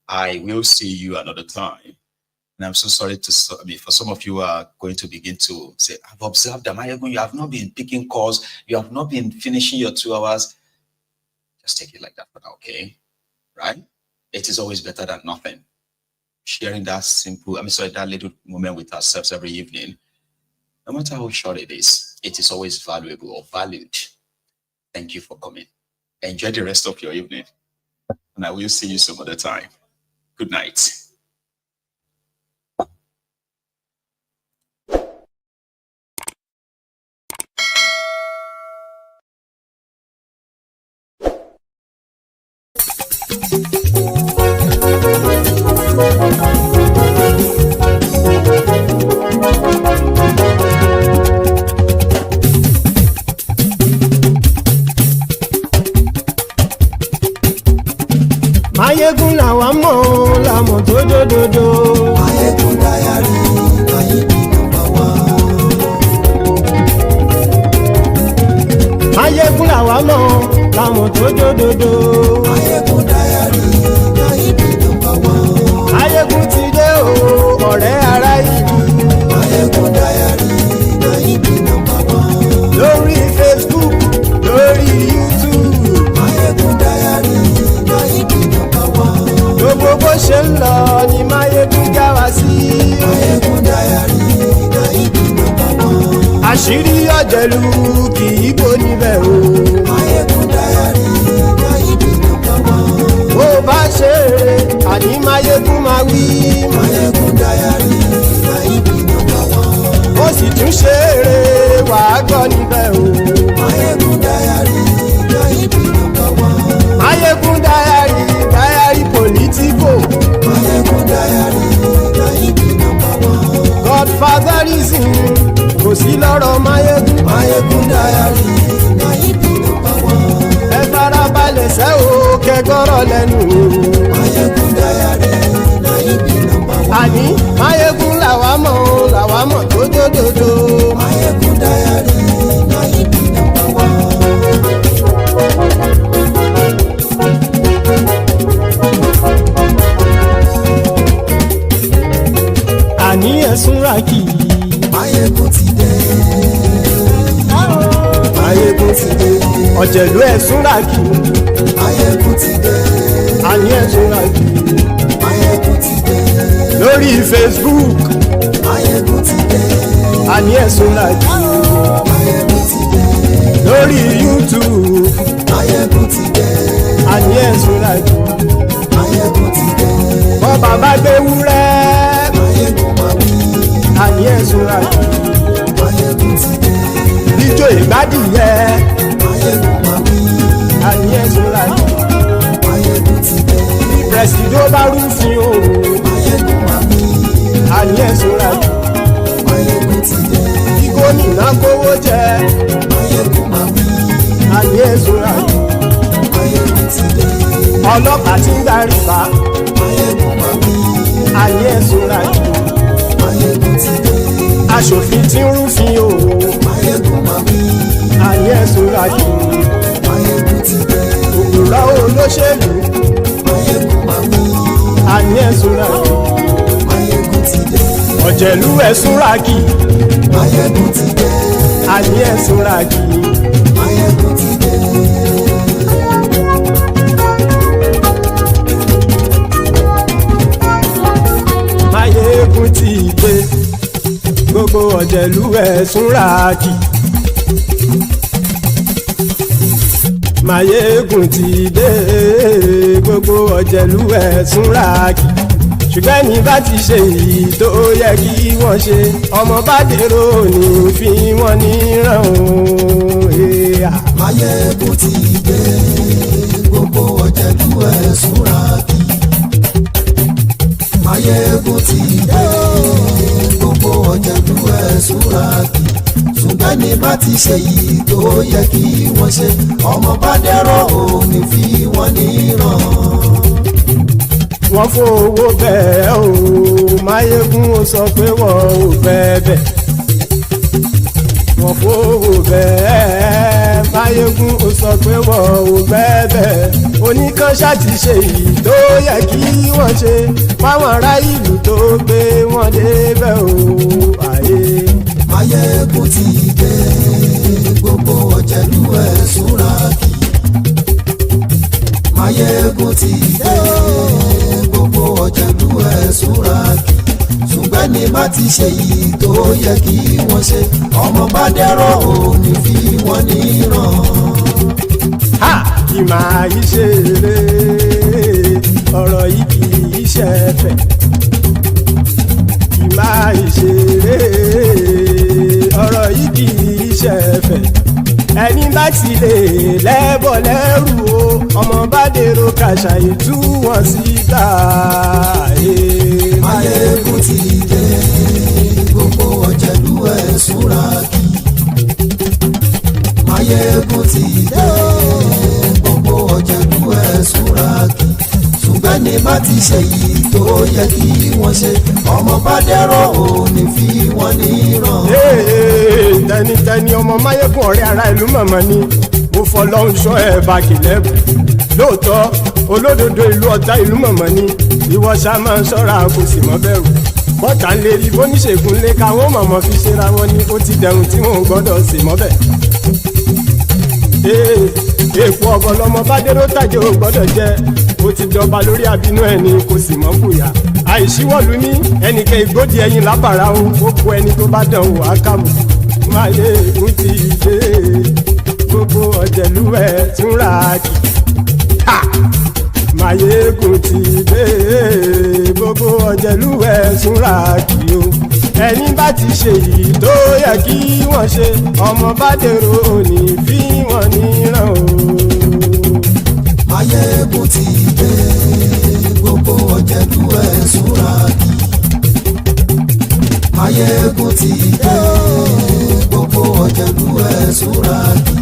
I will see you another time. And I'm so sorry for some of you are going to begin to say, I've observed that you have not been picking calls. You have not been finishing your 2 hours. Just take it like that for now, okay? Right? It is always better than nothing. Sharing that that little moment with ourselves every evening, no matter how short it is always valuable or valued. Thank you for coming. Enjoy the rest of your evening. And I will see you some other time. Good night. Mayegun làwa mọ̀ làmọ̀ tó dòdòdò. Mayegun dayari Mayegun number one. Mayegun làwa mọ̀ làmọ̀ tó dòdòdò. Mayegun dayari Mayegun number one. Mayegun ti dé o ọ̀rẹ́ ara ìlú. Mayegun dayari Mayegun number one. Lórí Facebook lórí YouTube. Mayegun dayari Mayegun number one. Gbogbo bó ṣe ń lọ ni Mayegun já wa sí. Mayegun dayari Mayegun number one. Àṣírí ọ̀jẹ̀lú kì í bò níbẹ̀ o. Mayegun dayari Mayegun number one. Bó bá ṣe eré àní Mayegun máa wí. Mayegun dayari Mayegun number one. Ó sì tún ṣe eré wàá gbọ́ níbẹ̀ o. Mayegun dayari Mayegun number one. Mayegun dayari politico. Mayegun dayari Mayegun number one. Godfatherism kò sí lọ́rọ̀ Mayegun. Mayegun dayari Mayegun number one. Ẹ farabalẹ̀ sẹ́ o kẹgọ́rọ̀ lẹ́nu o. Mayegun dayari Mayegun number one. Àní Mayegun làwa mọ̀ tó dòdòdò. Mayegun dayari Mayegun number one. Àní ẹ̀sùn ràkì. Mayegun ti dé. Mayegun ti dé. Ọ̀jẹ̀lú ẹ̀sùn ràkì. Mayegun ti dé. Àní ẹ̀sùn ràkì. Mayegun ti dé. Lórí Facebook. Mayegun ti dé. Àní ẹ̀sùn ràkì. Mayegun ti dé. Lórí YouTube. Mayegun ti dé. Àní ẹ̀sùn ràkì. Mayegun ti dé. Bọ́ bàbá gbé wúrẹ́. Mayegun máa wí. Àní ẹ̀sùn ràkì. Mayegun ti dé. Ijó ìgbádìyẹ. Mayegun máa wí. Àní ẹ̀sùn ràkì. Mayegun ti dé. Presido bá rúfin o. Mayegun máa wí. Àní ẹ̀sùn ràkì. Mayegun ti dé. Bí gómìnà kówó jẹ. Mayegun máa wí. Àní ẹ̀sùn ràkì. Mayegun ti dé. Ọlọ́pàá ti ń darí bá. Mayegun máa wí. Àní ẹ̀sùn ràkì. Mayegun ti dé. Aṣòfin tí ń rúfin o. Mayegun máa wí. Àní ẹ̀sùn ràkì. Mayegun ti dé. Òkúra olóṣèlú. Mayegun máa wí. Àní ẹ̀sùn ràkì. Mayegun ti dé. Ọ̀jẹ̀lú ẹ̀sùn ràkì. Mayegun ti dé. Àní ẹ̀sùn ràkì. Mayegun ti dé. Mayegun ti dé. Gbogbo ọ̀jẹ̀lú ẹ̀sùn ràkì. Mayegun ti dé. Gbogbo ọ̀jẹ̀lú ẹ̀sùn ràkì. Ṣùgbọ́n ní bá ti ṣe èyí tó yẹ kí wọ́n ṣe, ọmọ bá dèrò ní fi wọ́n níran o. Mayegun ti dé. Gbogbo ọ̀jẹ̀lú ẹ̀sùn ràkì. Mayegun ti dé. Gbogbo ọ̀jẹ̀lú ẹ̀sùn ràkì. Ṣùgbọ́n ní bá ti ṣe èyí tó yẹ kí wọ́n ṣe, ọmọ bá dèrò ní fi wọ́n níran. Wọ́n fowó bẹ́ẹ̀ o. Mayegun ó sọ pé wọ́n ò fẹ́ bẹ́ẹ̀. Wọ́n fowó bẹ́ẹ̀. Máyégún ó sọ pé wọ́n ò bẹ́ẹ̀bẹ̀ oníkan ṣáàtì ṣe èyí tó yẹ kí wọ́n ṣe fáwọn ará ìlú tó gbé wọn débẹ̀ o àyè. Máyégún ti dé gbogbo ọ̀jẹ̀lú ẹ̀ súnra kì. Máyégún ti dé gbogbo ọ̀jẹ̀lú ẹ̀ súnra kì. Ṣùgbọ́n ní má ti ṣe yìí tó yẹ kí wọ́n ṣe ọmọ bá dẹ́rọ̀ ò ní fi wọ́n níran. Kì máa yí ṣe eré ọ̀rọ̀ yìí kì í ṣe ẹ̀fẹ̀. Kì máa yí ṣe eré ọ̀rọ̀ yìí kì í ṣe ẹ̀fẹ̀. Ẹni bá ti lè lẹ́bọ̀ lẹ́rù o ọmọ bá dèrò kàṣà ìtú wọn síta. Máyégún ti dé gbogbo ọ̀jẹ̀lú ẹ̀ súnra kì. Máyégún ti dé gbogbo ọ̀jẹ̀lú ẹ̀ súnra kì. Ṣùgbọ́n ní má ti ṣe yìí tó yẹ kí wọ́n ṣe ọmọ bá dẹ́rọ̀ ò ní fi wọ́n níran. Tẹnitẹni ọmọ Máyégún ọ̀rẹ́ ara ìlú mọ̀mọ́ ni mo fọlọ́run ṣọ́ ẹ̀ bá kìlẹ́bù. Lóòótọ́ olódodo ìlú ọ̀tá ìlú mọ̀mọ́ ni ìwọ ṣá máa ń ṣọ́ra kò sì mọ́ bẹ̀rù. Bọ́tà ń lè rí bóníṣègùn lé káwọn mọ̀mọ́ fi ṣera wọn ni ó ti dẹrùn tí wọn ò gbọ́dọ̀ sì mọ́ bẹ̀. Èèpo ọ̀gọ̀ lọmọ bá dérò tàjẹ́ ò gbọ́dọ̀ jẹ́ ó ti dọba lórí àbínú ẹni kò sì mọ́ bùyà. Àìsíwọ̀lú ní ẹnìkan ìgbódì ẹyin lábàrá o ó kó ẹni tó bá dán o àkàmù. Máyégún ti dé gbogbo ọ̀jẹ̀lú ẹ̀ túnra kì. Máyégún ti dé gbogbo ọ̀jẹ̀lú ẹ̀ túnra kì o. Ẹni bá ti ṣe yìí tó yẹ kí wọ́n ṣe ọmọ bá dèrò òní fi wọ́n níran o. Máyégún ti dé gbogbo ọ̀jẹ̀lú ẹ̀ súnra kì. Máyégún ti dé gbogbo ọ̀jẹ̀lú ẹ̀ súnra kì.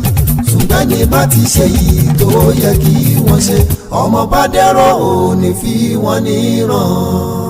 Ṣùgbọ́n ní bá ti ṣe yìí tó yẹ kí wọ́n ṣe ọmọ bá dẹ́rọ̀ ò ní fi wọ́n níran.